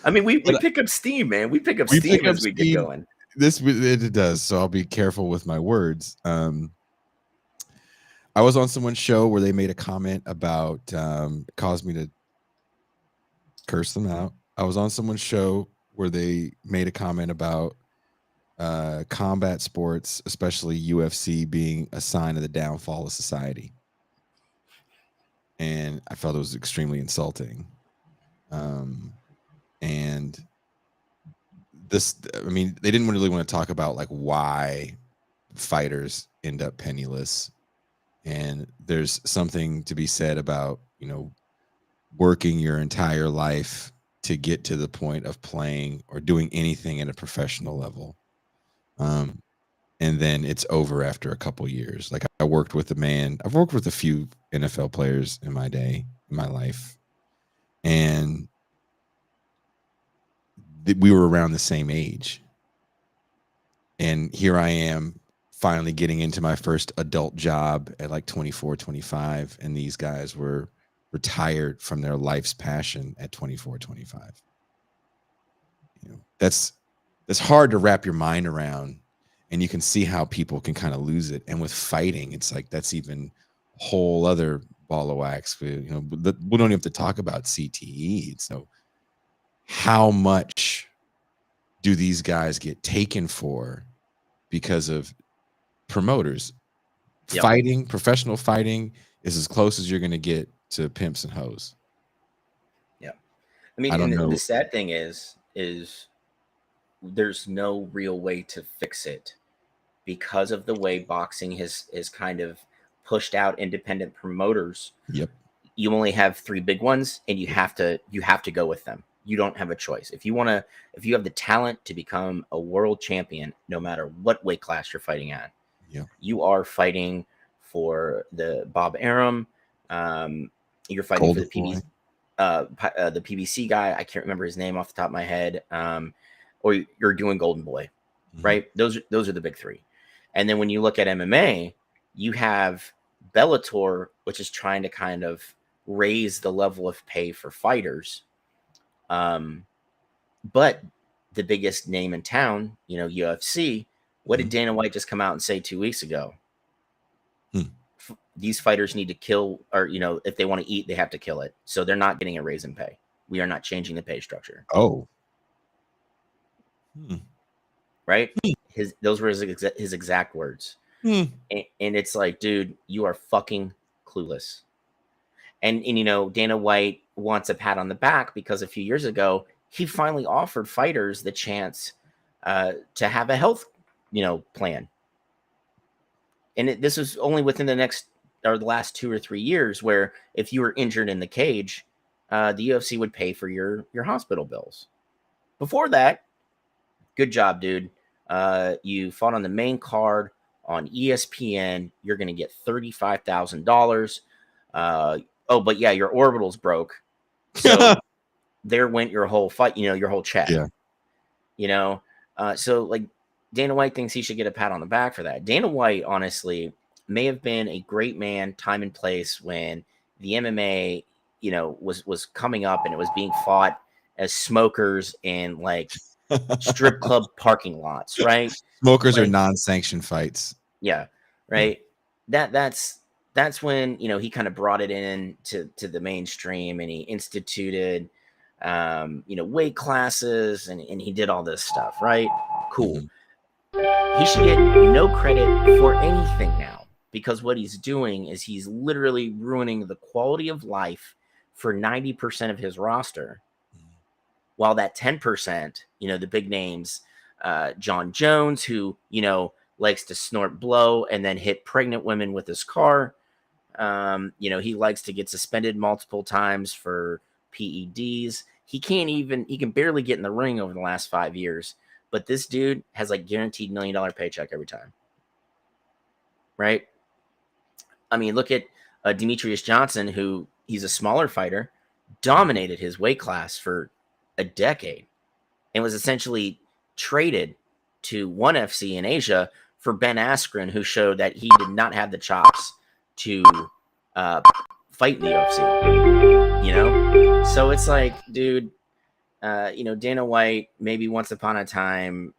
I mean, we pick up steam, man. We pick up steam as we get going. It does. So I'll be careful with my words. I was on someone's show where they made a comment about caused me to curse them out. I was on someone's show where they made a comment about combat sports, especially UFC, being a sign of the downfall of society. And I felt it was extremely insulting. And this, I mean, they didn't really want to talk about like why fighters end up penniless. And there's something to be said about, you know, working your entire life to get to the point of playing or doing anything at a professional level. And then it's over after a couple years. Like I've worked with a few NFL players in my life. And we were around the same age. And here I am finally getting into my first adult job at like 24, 25. And these guys were retired from their life's passion at 24, 25. You know, that's hard to wrap your mind around. And you can see how people can kind of lose it. And with fighting, it's like that's even a whole other ball of wax. We don't even have to talk about CTE. So how much do these guys get taken for because of promoters? Yep. Fighting, professional fighting is as close as you're going to get to pimps and hoes. Yeah. I mean, and the sad thing is there's no real way to fix it because of the way boxing has kind of pushed out independent promoters. Yep. You only have 3 big ones and you have to go with them. You don't have a choice. If you have the talent to become a world champion, no matter what weight class you're fighting at, you are fighting for the Bob Arum. You're fighting for the PBC guy. I can't remember his name off the top of my head. Or you're doing Golden Boy, right? Those are the big 3. And then when you look at MMA, you have Bellator, which is trying to kind of raise the level of pay for fighters. But the biggest name in town, UFC, what did Dana White just come out and say 2 weeks ago? These fighters need to kill, or, if they want to eat, they have to kill it. So they're not getting a raise in pay. We are not changing the pay structure. Oh. Right? Those were his exact words. And it's like, dude, you are fucking clueless. And Dana White wants a pat on the back because a few years ago, he finally offered fighters the chance to have a health, plan. And this was only within the last 2 or 3 years, where if you were injured in the cage, the UFC would pay for your hospital bills. Before that, good job, dude. You fought on the main card on ESPN. You're going to get $35,000. Oh, but yeah, your orbital's broke. So there went your whole fight, your whole check. Yeah. So like Dana White thinks he should get a pat on the back for that. Dana White, honestly, may have been a great man, time and place when the MMA, was coming up and it was being fought as smokers in like strip club parking lots, right? Smokers are non-sanctioned fights. Yeah, right. That's when he kind of brought it in to the mainstream, and he instituted weight classes, and he did all this stuff, right? Cool. He should get no credit for anything now, because what he's doing is he's literally ruining the quality of life for 90% of his roster. While that 10%, the big names, John Jones, who, likes to snort blow and then hit pregnant women with his car. He likes to get suspended multiple times for PEDs. He can barely get in the ring over the last 5 years. But this dude has like guaranteed $1 million paycheck every time. Right? I mean, look at Demetrius Johnson, who he's a smaller fighter, dominated his weight class for a decade and was essentially traded to ONE FC in Asia for Ben Askren, who showed that he did not have the chops to fight in the UFC. So it's like, dude, Dana White, maybe once upon a time,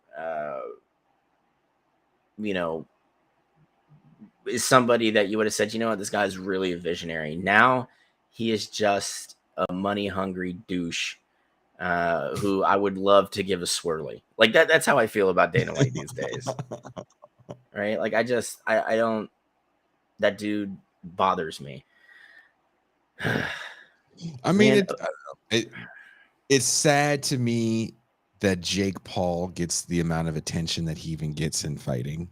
is somebody that you would have said, you know what, this guy's really a visionary. Now he is just a money hungry douche who I would love to give a swirly. Like that's how I feel about Dana White these days. Right? Like I don't, that dude bothers me. I mean, it's sad to me that Jake Paul gets the amount of attention that he even gets in fighting.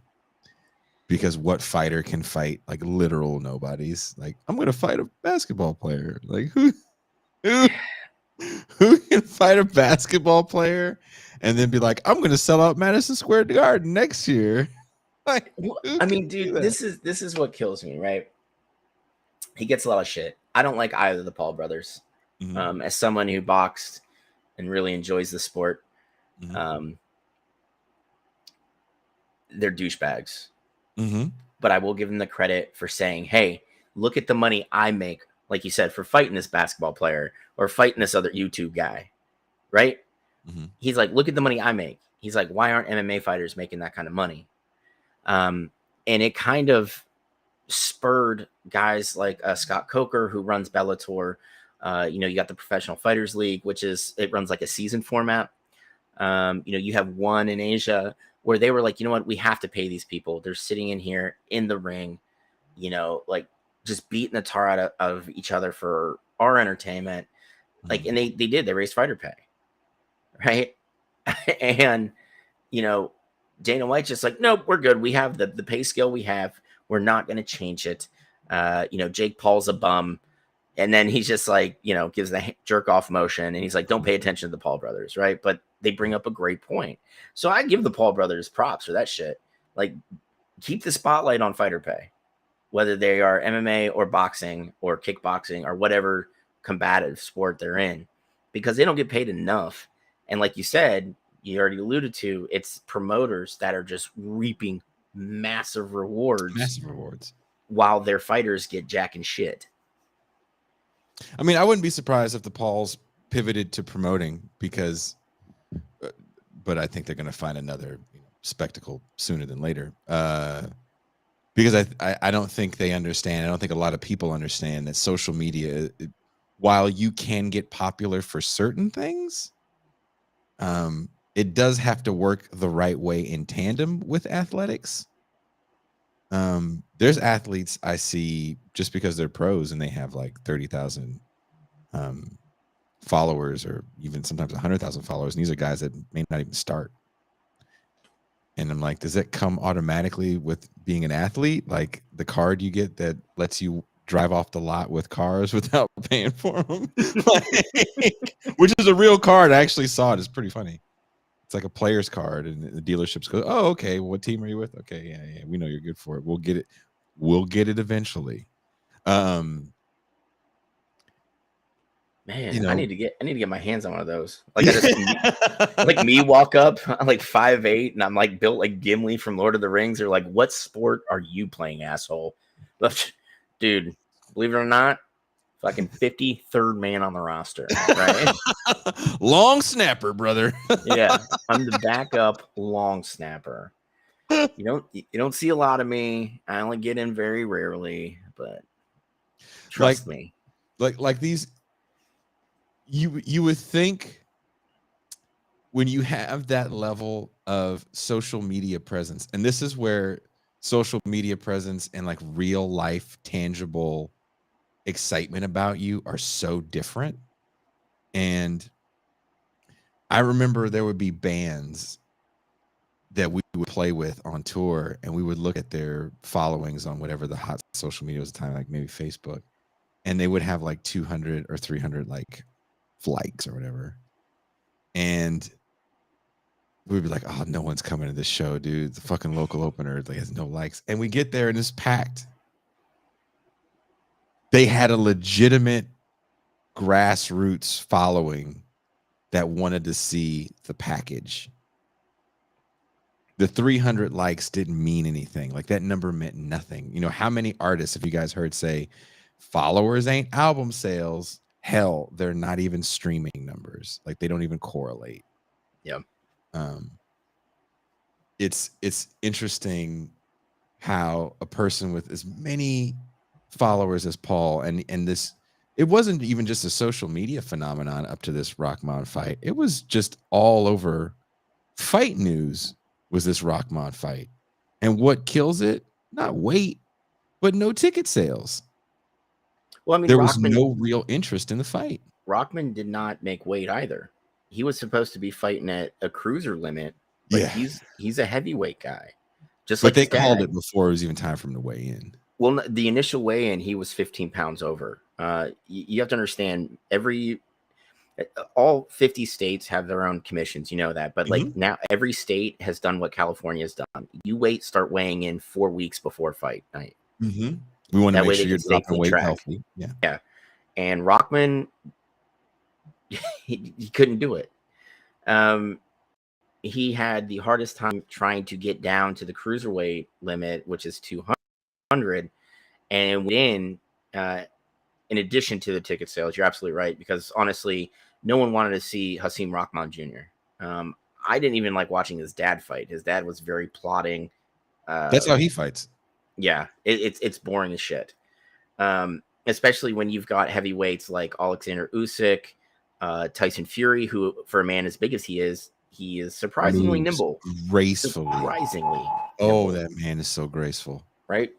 Because what fighter can fight like literal nobodies? Like, I'm gonna fight a basketball player. Like who can fight a basketball player and then be like, I'm gonna sell out Madison Square Garden next year? Like, I mean, dude, this is what kills me, right? He gets a lot of shit. I don't like either of the Paul brothers. Mm-hmm. As someone who boxed and really enjoys the sport, Mm-hmm. They're douchebags. Mm-hmm. But I will give them the credit for saying, hey, look at the money I make, like you said, for fighting this basketball player or fighting this other YouTube guy, right? Mm-hmm. He's like, look at the money I make. He's like, why aren't MMA fighters making that kind of money? And it kind of spurred guys like Scott Coker, who runs Bellator. You got the Professional Fighters League, which it runs like a season format. You have one in Asia where they were like, you know what, we have to pay these people. They're sitting in here in the ring, like just beating the tar out of each other for our entertainment. Like, and they raised fighter pay. Right. And, Dana White's just like, nope, we're good. We have the pay scale we have. We're not going to change it. Jake Paul's a bum. And then he's just like, gives the jerk off motion. And he's like, don't pay attention to the Paul brothers. Right. But they bring up a great point. So I give the Paul brothers props for that shit. Like, keep the spotlight on fighter pay, whether they are MMA or boxing or kickboxing or whatever combative sport they're in, because they don't get paid enough. And like you said, you already alluded to, it's promoters that are just reaping massive rewards while their fighters get jack and shit. I mean, I wouldn't be surprised if the Pauls pivoted to promoting but I think they're going to find another spectacle sooner than later. Because I don't think they understand. I don't think a lot of people understand that social media, while you can get popular for certain things, it does have to work the right way in tandem with athletics. There's athletes I see just because they're pros and they have like 30,000 followers or even sometimes 100,000 followers. And these are guys that may not even start. And I'm like, does that come automatically with being an athlete? Like the card you get that lets you drive off the lot with cars without paying for them? Which is a real card. I actually saw it. It's pretty funny. It's like a player's card, and the dealerships go, oh, okay, well, what team are you with? Okay, yeah, we know you're good for it. We'll get it eventually. Man, I need to get my hands on one of those. Like, I just like me walk up, I'm like 5'8", and I'm like built like Gimli from Lord of the Rings. Or like, what sport are you playing, asshole? But, dude, believe it or not, fucking 53rd man on the roster, right? Long snapper, brother. Yeah, I'm the backup long snapper. You don't see a lot of me. I only get in very rarely, but trust me. Like these. You would think when you have that level of social media presence, and this is where social media presence and like real life tangible excitement about you are so different. And I remember there would be bands that we would play with on tour, and we would look at their followings on whatever the hot social media was at the time, like maybe Facebook, and they would have like 200 or 300 likes or whatever, and we'd be like, oh, no one's coming to this show, dude. The fucking local opener has no likes. And we get there and it's packed. They had a legitimate grassroots following that wanted to see the package. The 300 likes didn't mean anything. Like, that number meant nothing. How many artists have you guys heard say followers ain't album sales? Hell, they're not even streaming numbers. Like, they don't even correlate. Yeah. It's interesting how a person with as many followers as Paul and this, it wasn't even just a social media phenomenon up to this Rahman fight. It was just all over fight news was this Rahman fight. And what kills it? Not weight, but no ticket sales. Well, I mean, There was no real interest in the fight. Rahman did not make weight either. He was supposed to be fighting at a cruiser limit, but he's a heavyweight guy. Just but like they called it before it was even time for him to weigh in. Well, the initial weigh-in, he was 15 pounds over. You have to understand, all 50 states have their own commissions, you know that. But like now, every state has done what California has done. You start weighing in 4 weeks before fight night. We want to make sure you're dropping weight healthy. Yeah. And Rahman, he couldn't do it. He had the hardest time trying to get down to the cruiserweight limit, which is 200. And in addition to the ticket sales, you're absolutely right, because honestly, no one wanted to see Hasim Rahman Jr. I didn't even like watching his dad fight. His dad was very plotting. That's how he fights. Yeah, it's boring as shit. Especially when you've got heavyweights like Alexander Usyk, Tyson Fury, who for a man as big as he is surprisingly nimble. Gracefully. Surprisingly. Oh, that man is so graceful. Right?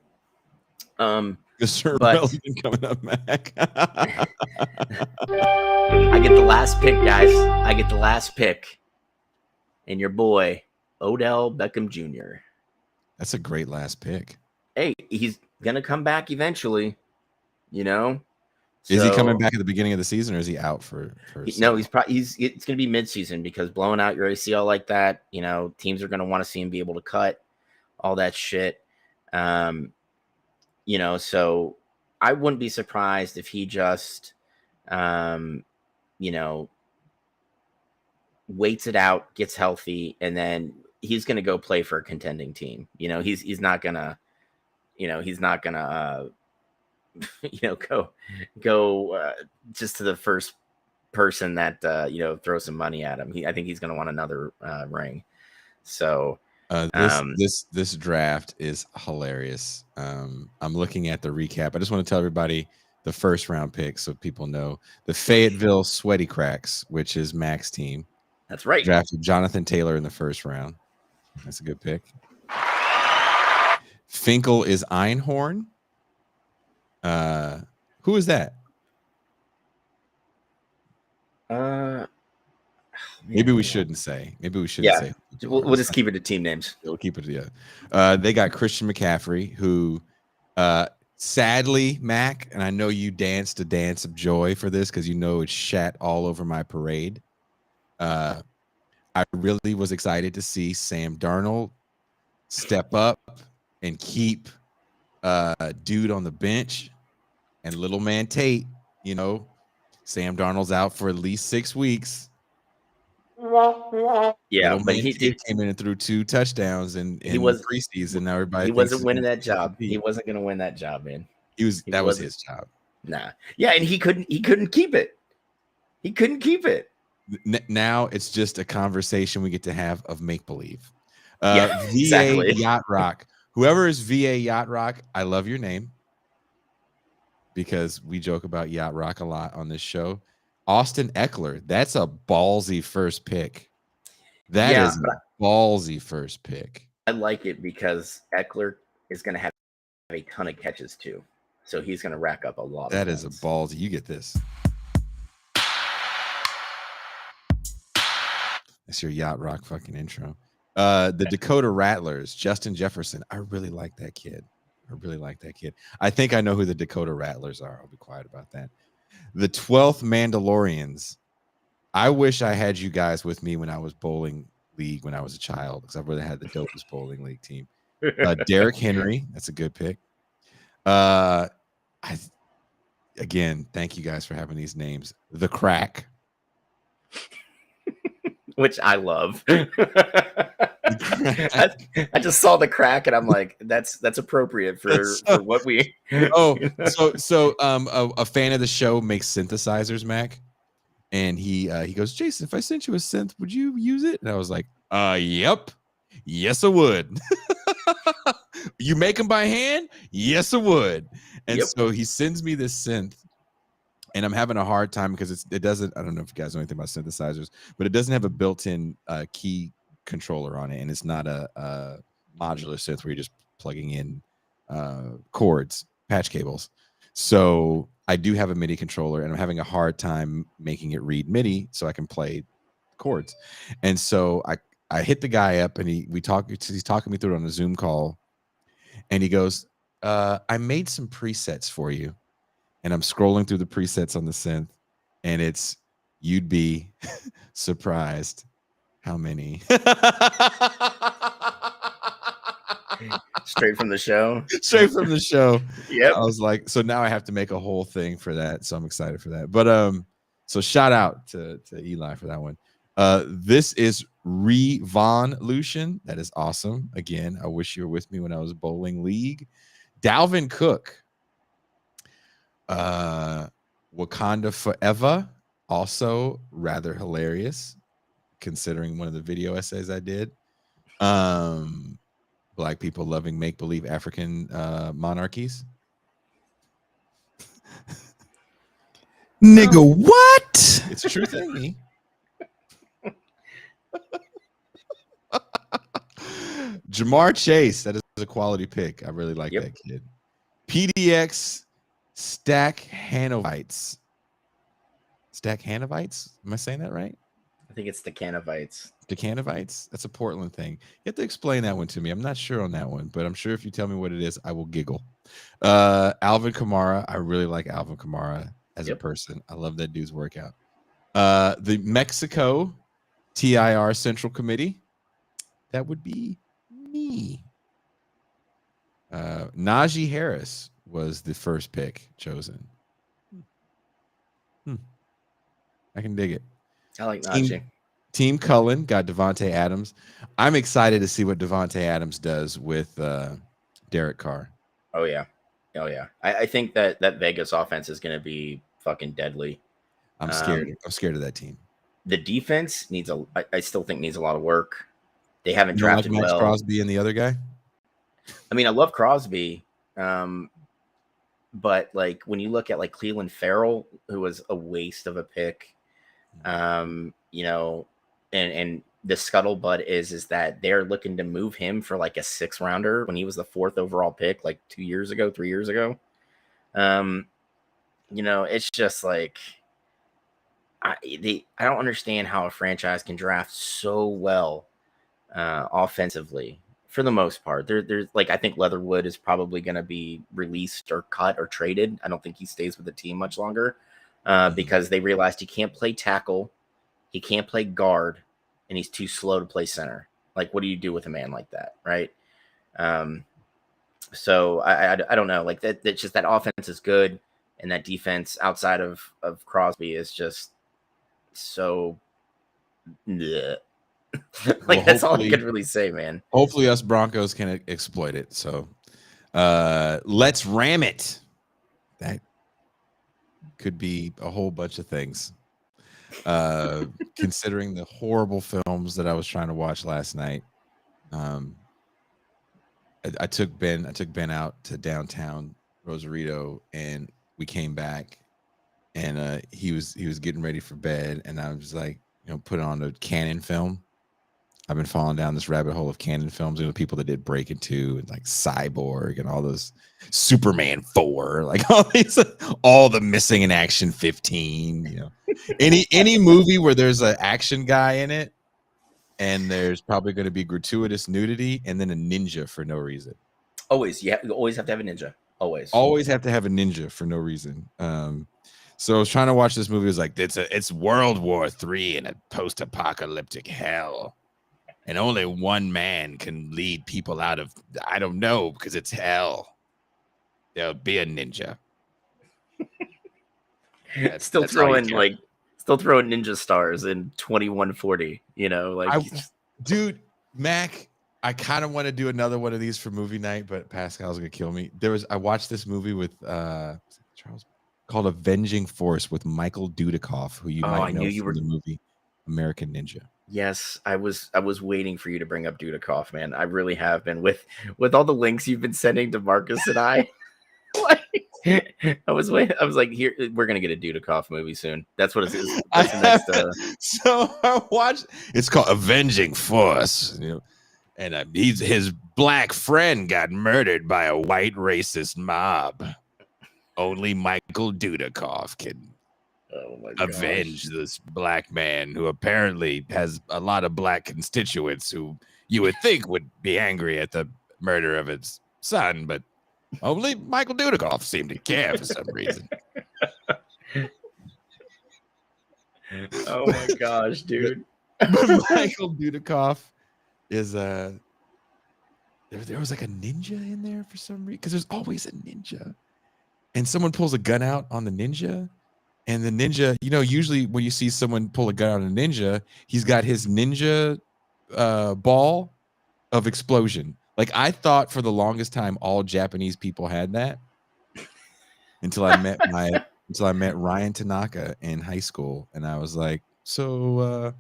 Mr. But Relevant coming up, Mac. I get the last pick, guys. I get the last pick. And your boy, Odell Beckham Jr. That's a great last pick. Hey, he's gonna come back eventually, you know. Is he coming back at the beginning of the season, or is he out for no, it's gonna be mid-season, because blowing out your ACL like that, you know, teams are gonna want to see him be able to cut all that shit. You know, so I wouldn't be surprised if he just you know, waits it out, gets healthy, and then he's gonna go play for a contending team. You know, he's not gonna you know go just to the first person that you know, throw some money at him. I think he's going to want another ring. So this draft is hilarious. I'm looking at the recap. I just want to tell everybody the first round pick so people know. The Fayetteville Sweaty Cracks, which is Mac's team. That's right. Drafted Jonathan Taylor in the first round. That's a good pick. Finkel is Einhorn. Who is that? Maybe we shouldn't say. Maybe we shouldn't say. We'll just keep it to team names. We'll keep it. They got Christian McCaffrey, who sadly, Mac, and I know you danced a dance of joy for this because you know it's shat all over my parade. I really was excited to see Sam Darnold step up and keep dude on the bench. And little man Tate, you know, Sam Darnold's out for at least 6 weeks. Yeah, but he came in and threw 2 touchdowns in preseason. Now everybody he wasn't winning that job. He wasn't going to win that job, man. That was his job. Nah. Yeah, and he couldn't keep it. He couldn't keep it. Now it's just a conversation we get to have of make believe. Yeah, VA exactly. Yacht Rock. Whoever is VA Yacht Rock, I love your name, because we joke about Yacht Rock a lot on this show. Austin Eckler, that's a ballsy first pick. That is a ballsy first pick. I like it because Eckler is going to have a ton of catches too. So he's going to rack up a lot. That is a ballsy. You get this. That's your Yacht Rock fucking intro. The Dakota Rattlers, Justin Jefferson. I really like that kid. I think I know who the Dakota Rattlers are. I'll be quiet about that. The 12th Mandalorians. I wish I had you guys with me when I was bowling league when I was a child, because I really had the dopest bowling league team. Derrick Henry. That's a good pick. Again, thank you guys for having these names. The Crack. Which I love. I just saw the Crack and I'm like, that's appropriate for what we. So a fan of the show makes synthesizers, Mac, and he goes, Jason, if I sent you a synth, would you use it? And I was like, yep, yes, I would. You make them by hand? Yes, I would. And Yep. so he sends me this synth, and I'm having a hard time because it doesn't. I don't know if you guys know anything about synthesizers, but it doesn't have a built-in key controller on it, and it's not a modular synth where you're just plugging in chords, patch cables. So I do have a MIDI controller, and I'm having a hard time making it read MIDI so I can play chords. And so I hit the guy up, and he's talking me through it on a Zoom call, and he goes, I made some presets for you. And I'm scrolling through the presets on the synth, and you'd be surprised how many. Straight from the show. Straight from the show. Yep. I was like, so now I have to make a whole thing for that. So I'm excited for that. But so shout out to Eli for that one. This is Revolution. That is awesome. Again, I wish you were with me when I was bowling league. Dalvin Cook. Wakanda Forever, also rather hilarious, considering one of the video essays I did. Black people loving make-believe African monarchies. Nigga, what? It's a true thing, me. Jamar Chase, that is a quality pick. I really like that kid. PDX Stack Hanovites. Stack Hanovites? Am I saying that right? I think it's the Canovites. The Canovites? That's a Portland thing. You have to explain that one to me. I'm not sure on that one, but I'm sure if you tell me what it is, I will giggle. Alvin Kamara. I really like Alvin Kamara as a person. I love that dude's workout. The Mexico TIR Central Committee. That would be me. Najee Harris was the first pick chosen. I can dig it. I like Najee. Team Cullen got Devontae Adams. I'm excited to see what Devontae Adams does with Derek Carr. Oh yeah. I think that Vegas offense is going to be fucking deadly. I'm scared. I'm scared of that team. The defense I still think needs a lot of work. They haven't drafted Max well. Crosby and the other guy. I mean, I love Crosby, but like when you look at like Cleveland Farrell, who was a waste of a pick, you know, and the scuttlebutt is that they're looking to move him for like a 6th rounder when he was the 4th overall pick like 3 years ago. You know, it's just like I don't understand how a franchise can draft so well offensively for the most part. There's like, I think Leatherwood is probably going to be released or cut or traded. I don't think he stays with the team much longer because they realized he can't play tackle, he can't play guard, and he's too slow to play center. Like, what do you do with a man like that, right? So I don't know. Like that's just that offense is good, and that defense outside of Crosby is just so. Bleh. Like, that's all I could really say, man. Hopefully us Broncos can exploit it. So let's ram it. That could be a whole bunch of things. Considering the horrible films that I was trying to watch last night. I took Ben out to downtown Rosarito, and we came back, and he was getting ready for bed, and I was like, you know, put on a Canon film. I've been falling down this rabbit hole of Canon films, you know, people that did Breaking 2 and like Cyborg and all those, Superman 4, like all the Missing in Action 15, you know, any movie where there's an action guy in it and there's probably going to be gratuitous nudity and then a ninja for no reason. Always, you always have to have a ninja. Always have to have a ninja for no reason. So I was trying to watch this movie. It was like, it's World War III in a post-apocalyptic hell. And only one man can lead people out of, I don't know, because it's hell. There'll be a ninja. Still throwing ninja stars in 2140, you know, like dude, Mac, I kind of want to do another one of these for movie night, but Pascal's gonna kill me. I watched this movie with Charles called Avenging Force with Michael Dudikoff, who you might know from the movie American Ninja. Yes, I was waiting for you to bring up Dudikoff, man. I really have been with all the links you've been sending to Marcus and I. I was like, here, we're gonna get a Dudikoff movie soon. That's what it is. That's the next. So I watched. It's called Avenging Force. And his black friend got murdered by a white racist mob. Only Michael Dudikoff can avenge this black man who apparently has a lot of black constituents who you would think would be angry at the murder of his son, but only Michael Dudikoff seemed to care for some reason. Oh my gosh, dude. Michael Dudikoff is there was like a ninja in there for some reason, because there's always a ninja, and someone pulls a gun out on the ninja, and the ninja, usually when you see someone pull a gun out on a ninja, he's got his ninja ball of explosion. Like, I thought for the longest time all Japanese people had that until I met Ryan Tanaka in high school, and I was like, so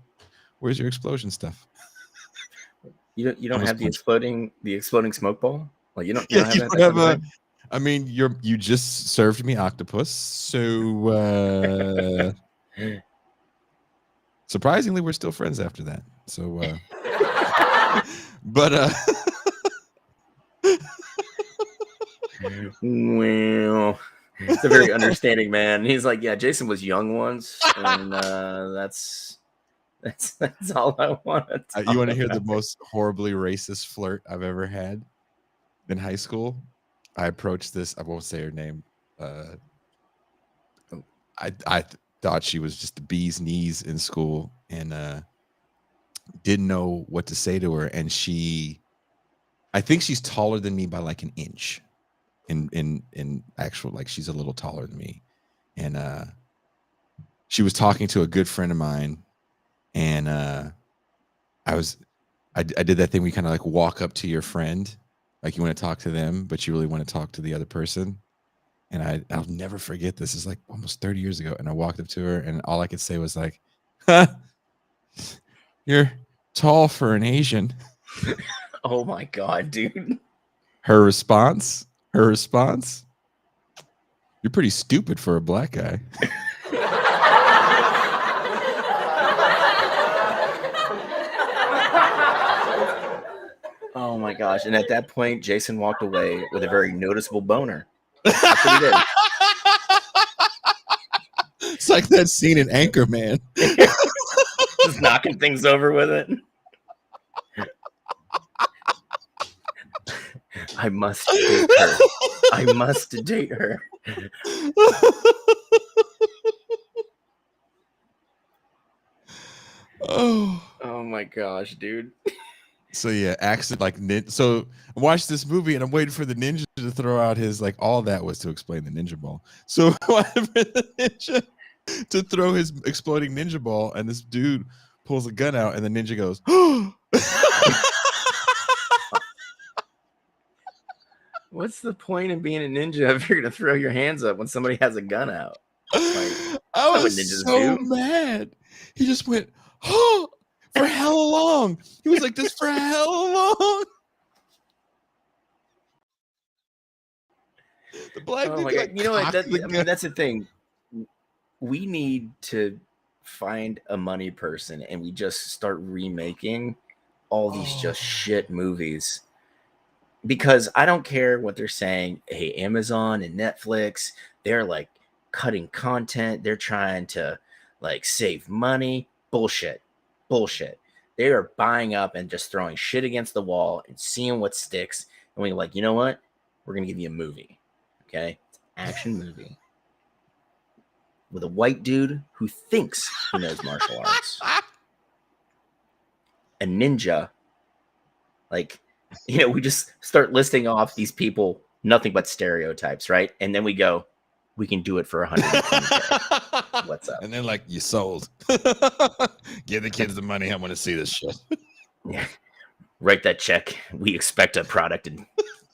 where's your explosion stuff? You don't have the exploding smoke ball? Like, you don't have that? I mean, you just served me octopus, so surprisingly we're still friends after that. So but well, it's a very understanding man. He's like, yeah, Jason was young once, and that's all I want to talk you want to hear about. the most horribly racist flirt I've ever had in high school? I approached this, I won't say her name. I thought she was just the bee's knees in school, and didn't know what to say to her. And I think she's taller than me by like an inch. In actual, like, she's a little taller than me, and she was talking to a good friend of mine, and I did that thing where you kind of like walk up to your friend, like you want to talk to them, but you really want to talk to the other person. And I'll never forget this. Is like almost 30 years ago, and I walked up to her, and all I could say was like, "You're tall for an Asian." Oh my god, dude! Her response. You're pretty stupid for a black guy. Oh my gosh. And at that point, Jason walked away with a very noticeable boner. That's what he did. It's like that scene in Anchorman. Just knocking things over with it. I must date her. I must date her. Oh my gosh, dude. So yeah, so I watched this movie, and I'm waiting for the ninja to throw out his, like, all that was to explain the ninja ball. So I waited for the ninja to throw his exploding ninja ball, and this dude pulls a gun out, and the ninja goes, What's the point in being a ninja if you're gonna throw your hands up when somebody has a gun out? Like, I was so mad. He just went, oh, for hell long. He was like this for hell long. The black dude, like, you know what? That's the thing. We need to find a money person, and we just start remaking all these just shit movies. Because I don't care what they're saying. Hey, Amazon and Netflix, they're like cutting content. They're trying to like save money. Bullshit. They are buying up and just throwing shit against the wall and seeing what sticks. And we're like, you know what? We're going to give you a movie. Okay? It's an action movie with a white dude who thinks he knows martial arts. A ninja. Like, we just start listing off these people, nothing but stereotypes, right? And then we go, we can do it for $120K. What's up? And then, like, you sold. Give the kids the money. I want to see this shit. Yeah. Write that check. We expect a product in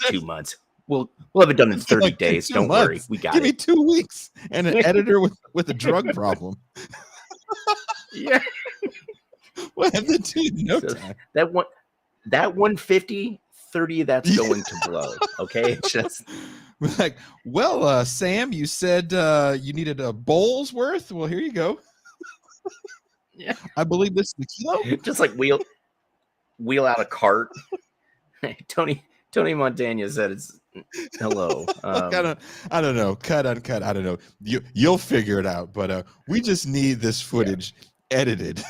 2 months. We'll have it done in 30 days. Don't worry. We got Give it. me 2 weeks and an editor with a drug problem. Yeah. We'll have to do it in no So time. that 150, 30 that's going to blow. Okay, it's just We're like, well, Sam, you said you needed a bowl's worth. Well, here you go. yeah, I believe this is the kilo. just like wheel out a cart. Tony Montana said it's hello. Look, I don't know. Cut, uncut. I don't know. You'll figure it out. But we just need this footage edited.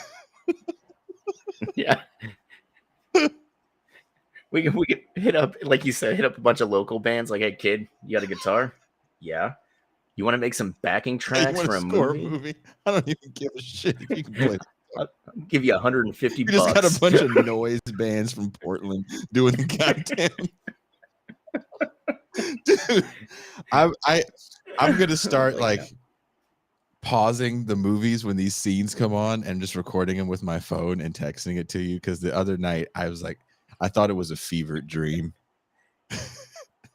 Yeah. We can hit up, like you said, hit up a bunch of local bands. Like, hey, kid, you got a guitar? Yeah. You want to make some backing You tracks want for to a score movie? a movie? I don't even give a shit if you can play. I'll give you 150 You just got a bucks. bunch of noise bands from Portland doing the goddamn. Dude, I'm gonna start pausing the movies when these scenes come on and just recording them with my phone and texting it to you, because the other night I was like, I thought it was a fevered dream.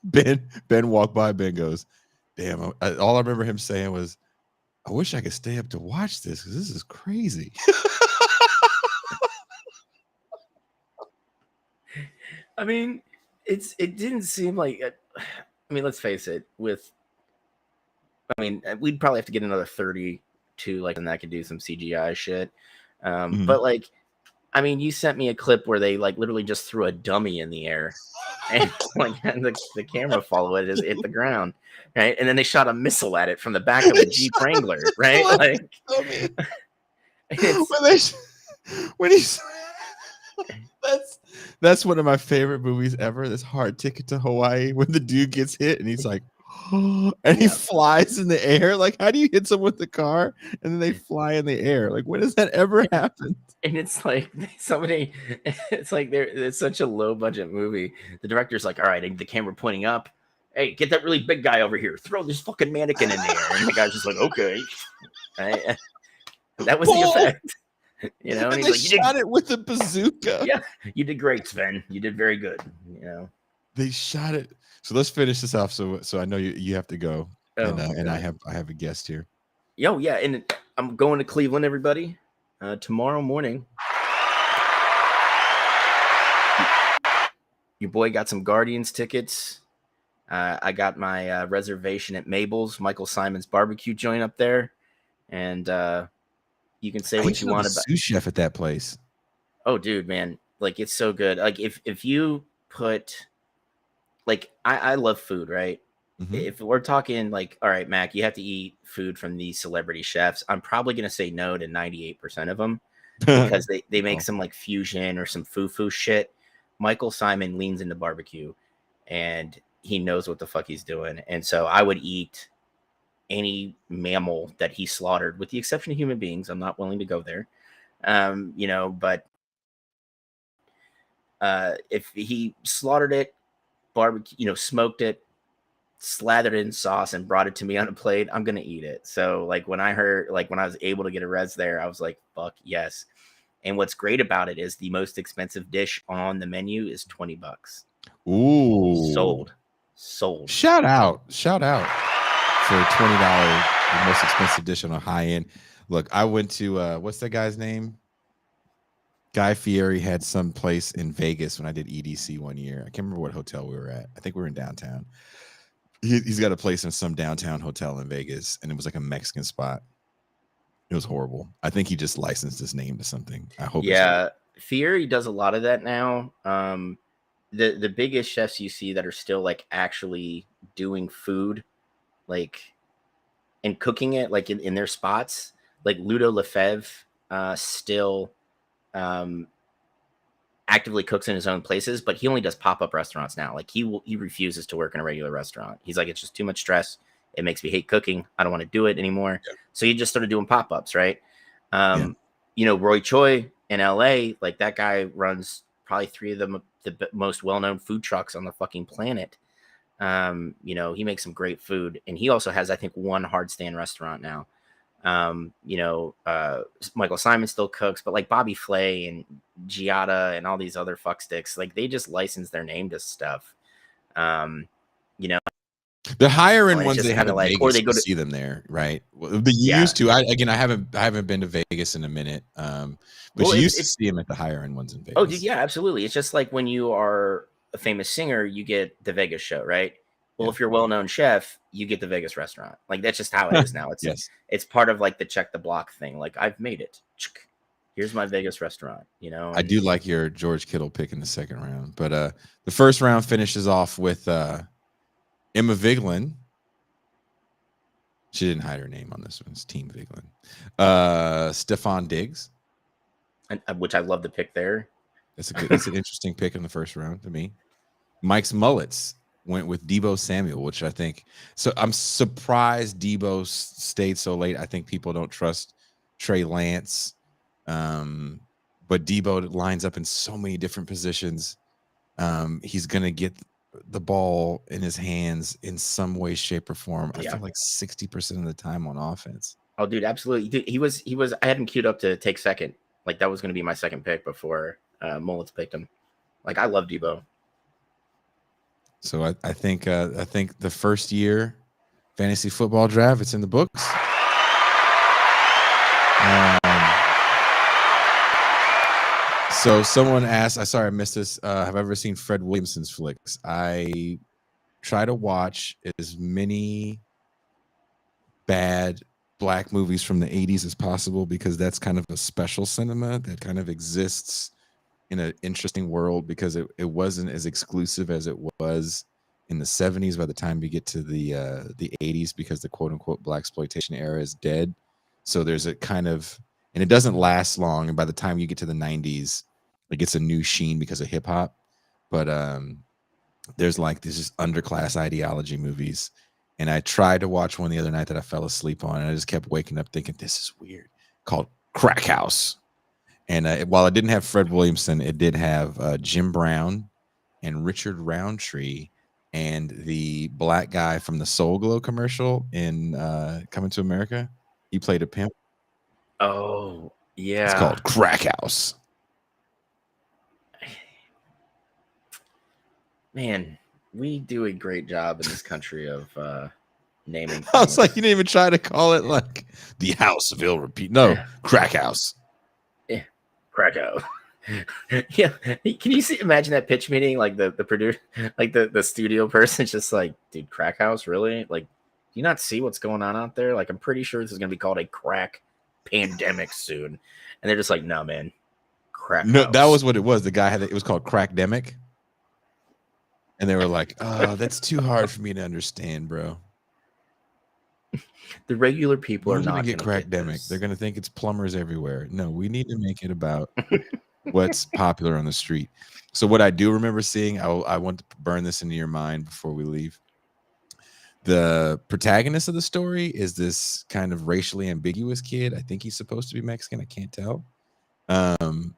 Ben walked by. Ben goes, damn, all I remember him saying was, I wish I could stay up to watch this because this is crazy. I mean, it didn't seem like. I mean, let's face it. We'd probably have to get another 32, like, and that could do some CGI shit. But like, I mean, you sent me a clip where they like literally just threw a dummy in the air, and like and the camera followed it as it hit the ground, right? And then they shot a missile at it from the back of a Jeep Wrangler, right? Like, when he's that's one of my favorite movies ever. This Hard Ticket to Hawaii, when the dude gets hit and he's like, and he flies in the air. Like, how do you hit someone with the car and then they fly in the air? Like, when does that ever happen? And it's like somebody, it's like it's such a low budget movie. The director's like, all right, the camera pointing up. Hey, get that really big guy over here. Throw this fucking mannequin in the air. And the guy's just like, okay. Right? That was the effect. You know, and he's they like, you shot it with a bazooka. Yeah, you did great, Sven. You did very good. You know, they shot it. So let's finish this off. So I know you have to go, and I have a guest here. Yo, yeah, and I'm going to Cleveland, everybody, tomorrow morning. Your boy got some Guardians tickets. I got my reservation at Mabel's, Michael Simon's barbecue joint up there, and you can say what you want about sous chef at that place. Oh, dude, man, like, it's so good. Like, if you put, like, I love food, right? Mm-hmm. If we're talking like, all right, Mac, you have to eat food from these celebrity chefs, I'm probably gonna say no to 98% of them because they make some like fusion or some foo shit. Michael Simon leans into barbecue, and he knows what the fuck he's doing. And so I would eat any mammal that he slaughtered, with the exception of human beings. I'm not willing to go there. You know, but if he slaughtered it, barbecue, you know, smoked it, slathered it in sauce, and brought it to me on a plate, I'm gonna eat it. So like, when I was able to get a res there, I was like, fuck yes. And what's great about it is the most expensive dish on the menu is $20. Ooh, sold. Shout out for $20, the most expensive dish on a high end. Look, I went to what's that guy's name? Guy Fieri had some place in Vegas when I did EDC one year. I can't remember what hotel we were at. I think we were in downtown. He's got a place in some downtown hotel in Vegas, and it was like a Mexican spot. It was horrible. I think he just licensed his name to something. I hope. Yeah, Fieri does a lot of that now. The biggest chefs you see that are still like actually doing food, like, and cooking it like in their spots, like Ludo Lefebvre, still actively cooks in his own places, but he only does pop-up restaurants now. Like, he refuses to work in a regular restaurant. He's like, it's just too much stress. It makes me hate cooking. I don't want to do it anymore. Yeah. So he just started doing pop-ups, right? You know, Roy Choi in LA, like, that guy runs probably 3 of the most well-known food trucks on the fucking planet. You know, he makes some great food, and he also has, I think, 1 hard stand restaurant now. You know, Michael Simon still cooks, but like Bobby Flay and Giada and all these other fucksticks, like, they just license their name to stuff. You know, The higher end it's ones, just they have kinda in like, Vegas. or they You go to see them there, right? Well, but you yeah. used to. I haven't been to Vegas in a minute. But Well, you used to it's see them at the higher end ones in oh, dude, Vegas. yeah, absolutely. It's just like when you are a famous singer, you get the Vegas show, right? Well, Yeah. if you're a well-known chef, you get the Vegas restaurant. Like that's just how it is now. Yes. It's part of like the check the block thing. Like I've made it. Here's my Vegas restaurant, you know. I And do like your George Kittle pick in the second round, but the first round finishes off with Emma Vigeland. She didn't hide her name on this one. It's Team Vigeland. Stephon Diggs. which I love the pick there. That's an interesting pick in the first round to me. Mike's Mullets went with Deebo Samuel, which I think. So I'm surprised Deebo stayed so late. I think people don't trust Trey Lance, but Deebo lines up in so many different positions. He's gonna get the ball in his hands in some way, shape, or form. I feel like 60% of the time on offense. Oh, dude, absolutely. Dude, he was. I had him queued up to take second. Like that was going to be my second pick before Mullets picked him. Like I love Debo. So I think the first year fantasy football draft, it's in the books. So someone asked, sorry I missed this. Have I ever seen Fred Williamson's flicks? I try to watch as many bad black movies from the 80s as possible because that's kind of a special cinema that kind of exists in an interesting world because it wasn't as exclusive as it was in the 70s by the time you get to the 80s because the quote unquote blaxploitation era is dead. So there's a kind of, and it doesn't last long. And by the time you get to the 90s, it gets a new sheen because of hip hop. But there's like this just underclass ideology movies. And I tried to watch one the other night that I fell asleep on, and I just kept waking up thinking, this is weird, called Crack House. And while it didn't have Fred Williamson, it did have Jim Brown and Richard Roundtree and the black guy from the Soul Glow commercial in Coming to America. He played a pimp. Oh, yeah. It's called Crack House. Man, we do a great job in this country of naming things. I was like, you didn't even try to call it like the House of Ill Repeat. No, Crack House. Yeah, Crack House. Yeah, can you imagine that pitch meeting? Like the producer, like the studio person's just like, dude, Crack House, really? Like, do you not see what's going on out there? Like, I'm pretty sure this is gonna be called a crack pandemic soon, and they're just like, no, man, Crack No, House. that was what it was. The guy it was called Crackdemic. And they were like, oh, that's too hard for me to understand, bro. The regular people are not going to get Crackdemic. They're going to think it's plumbers everywhere. No, we need to make it about what's popular on the street. So what I do remember seeing, I want to burn this into your mind before we leave. The protagonist of the story is this kind of racially ambiguous kid. I think he's supposed to be Mexican. I can't tell. And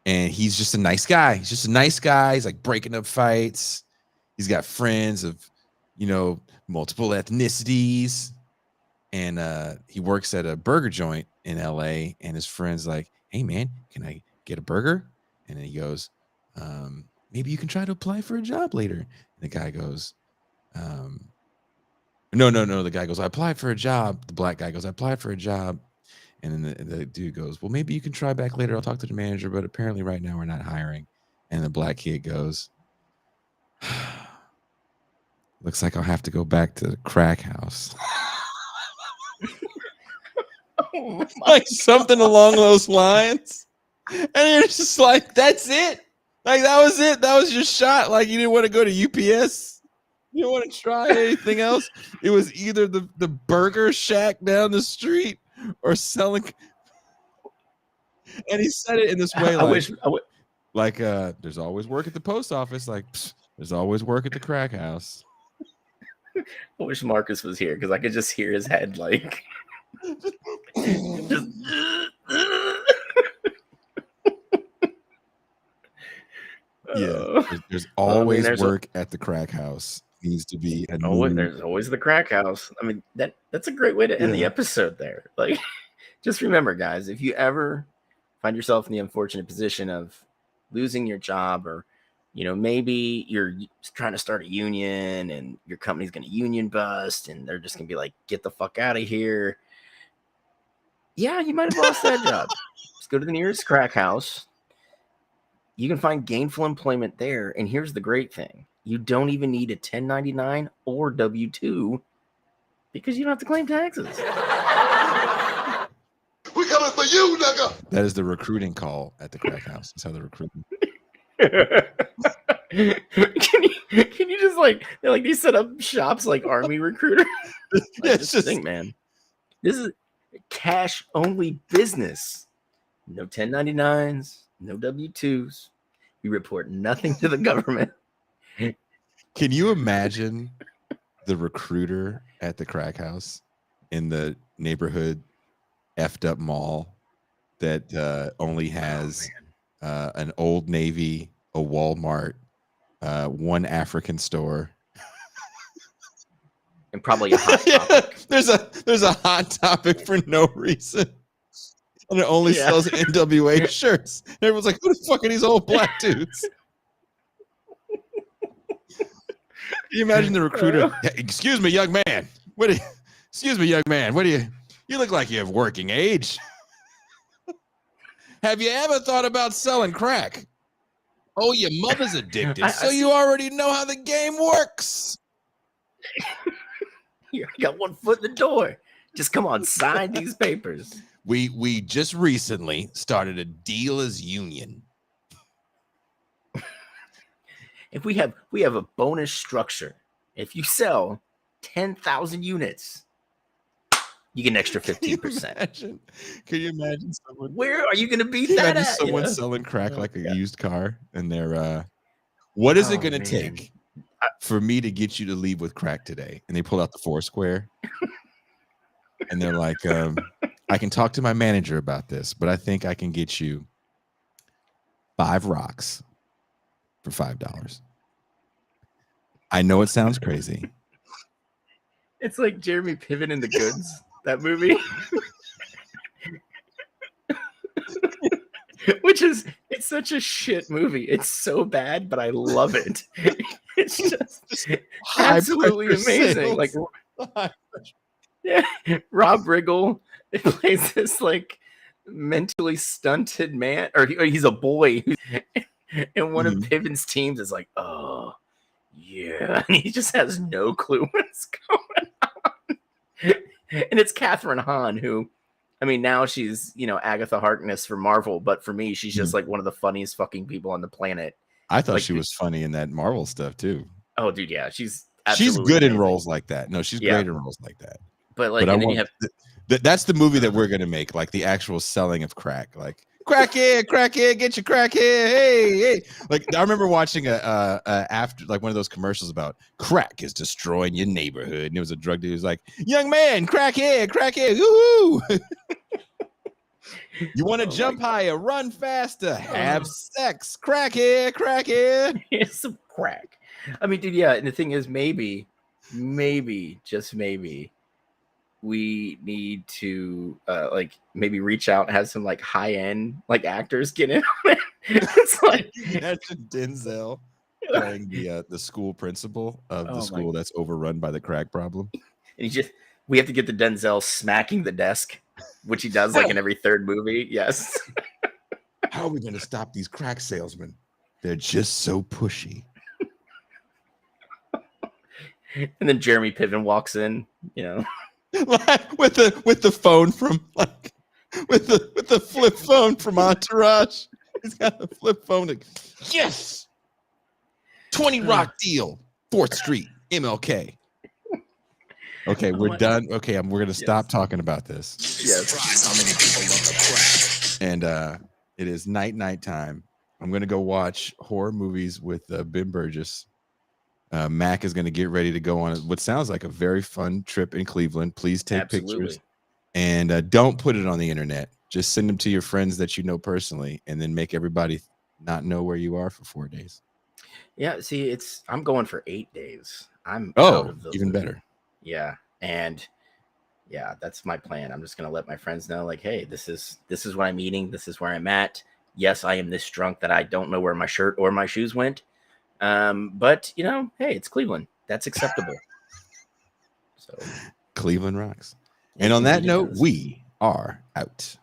he's just a nice guy. He's just a nice guy. He's like breaking up fights. He's got friends of, multiple ethnicities. And he works at a burger joint in LA. And his friend's like, hey, man, can I get a burger? And then he goes, maybe you can try to apply for a job later. And the guy goes, no. The guy goes, I applied for a job. The black guy goes, I applied for a job. And then the dude goes, well, maybe you can try back later. I'll talk to the manager, but apparently right now we're not hiring. And the black kid goes, looks like I'll have to go back to the Crack House. Like something along those lines. And you're just like, that's it. Like that was it. That was your shot. Like you didn't want to go to UPS. You didn't want to try anything else. It was either the burger shack down the street or selling. And he said it in this way, like, there's always work at the post office. Like, there's always work at the Crack House. I wish Marcus was here because I could just hear his head like. Just, yeah, there's always work at the Crack House. Needs to be there's always the Crack House. I mean, that's a great way to end the episode there. Like, just remember, guys, if you ever find yourself in the unfortunate position of losing your job or maybe you're trying to start a union and your company's going to union bust and they're just going to be like, get the fuck out of here. Yeah, you might have lost that job. Just go to the nearest crack house. You can find gainful employment there. And here's the great thing. You don't even need a 1099 or W-2 because you don't have to claim taxes. We coming for you, nigga. That is the recruiting call at the crack house. That's how they're recruiting. Can you just they set up shops like army recruiter? It's just think, man. This is cash only business. No 1099s, no W-2s. We report nothing to the government. Can you imagine the recruiter at the crack house in the neighborhood effed up mall that only has an Old Navy, a Walmart, one African store, and probably a hot topic. There's a hot topic for no reason, and it only sells NWA shirts. And everyone's like, "Who the fuck are these old black dudes?" Can you imagine the recruiter? Excuse me, young man. Excuse me, young man. What do you look like you have working age? Have you ever thought about selling crack? Oh, your mother's addicted, so you already know how the game works. You got one foot in the door. Just come on, sign these papers. We just recently started a dealers union. If we have a bonus structure. If you sell 10,000 units, you get an extra 15%. Can you imagine someone? Where are you going to beat that at? Someone selling crack like a used car, and they're what is it going to take for me to get you to leave with crack today? And they pull out the Foursquare, and they're like, I can talk to my manager about this, but I think I can get you 5 rocks for $5. I know it sounds crazy. It's like Jeremy Piven in The Goods, that movie. It's such a shit movie. It's so bad, but I love it. It's just absolutely amazing. Like, yeah, Rob Riggle plays this like mentally stunted man, or he's a boy, and one of Piven's teams is like, oh yeah, and he just has no clue what's going on. And it's Catherine Hahn, who, I mean, now she's Agatha Harkness for Marvel, but for me, she's just like one of the funniest fucking people on the planet. I thought she was funny in that Marvel stuff too. Oh, dude, yeah, she's good in roles like that. No, she's great in roles like that. But like, and then you have that's the movie that we're gonna make, like the actual selling of crack, like crackhead, get your crackhead, hey. Like I remember watching after like one of those commercials about crack is destroying your neighborhood, and it was a drug dealer who's like, young man, crackhead, woo-hoo. You want to jump higher, run faster, have sex, crackhead. It's some crack. I mean, dude, yeah. And the thing is, maybe, just maybe, we need to maybe reach out and have some like high end like actors get in. It's like that's Denzel playing the school principal of the school that's overrun by the crack problem. And we have to get the Denzel smacking the desk, which he does like in every third movie. Yes. How are we going to stop these crack salesmen? They're just so pushy. And then Jeremy Piven walks in, like, with the phone from like with the flip phone from Entourage. He's got a flip phone. Yes, 20 rock deal, 4th Street, MLK. Okay, we're done. Okay, we're gonna stop talking about this. Yes. How many people love the crack? And it is night time. I'm gonna go watch horror movies with Ben Burgess. Mac is going to get ready to go on what sounds like a very fun trip in Cleveland. Please take pictures and don't put it on the internet. Just send them to your friends that you know personally, and then make everybody not know where you are for 4 days. Yeah, see, I'm going for 8 days. I'm even better. Yeah, and yeah, that's my plan. I'm just going to let my friends know, like, hey, this is what I'm eating. This is where I'm at. Yes, I am this drunk that I don't know where my shirt or my shoes went. But hey, it's Cleveland. That's acceptable. So Cleveland rocks. And on that note, we are out.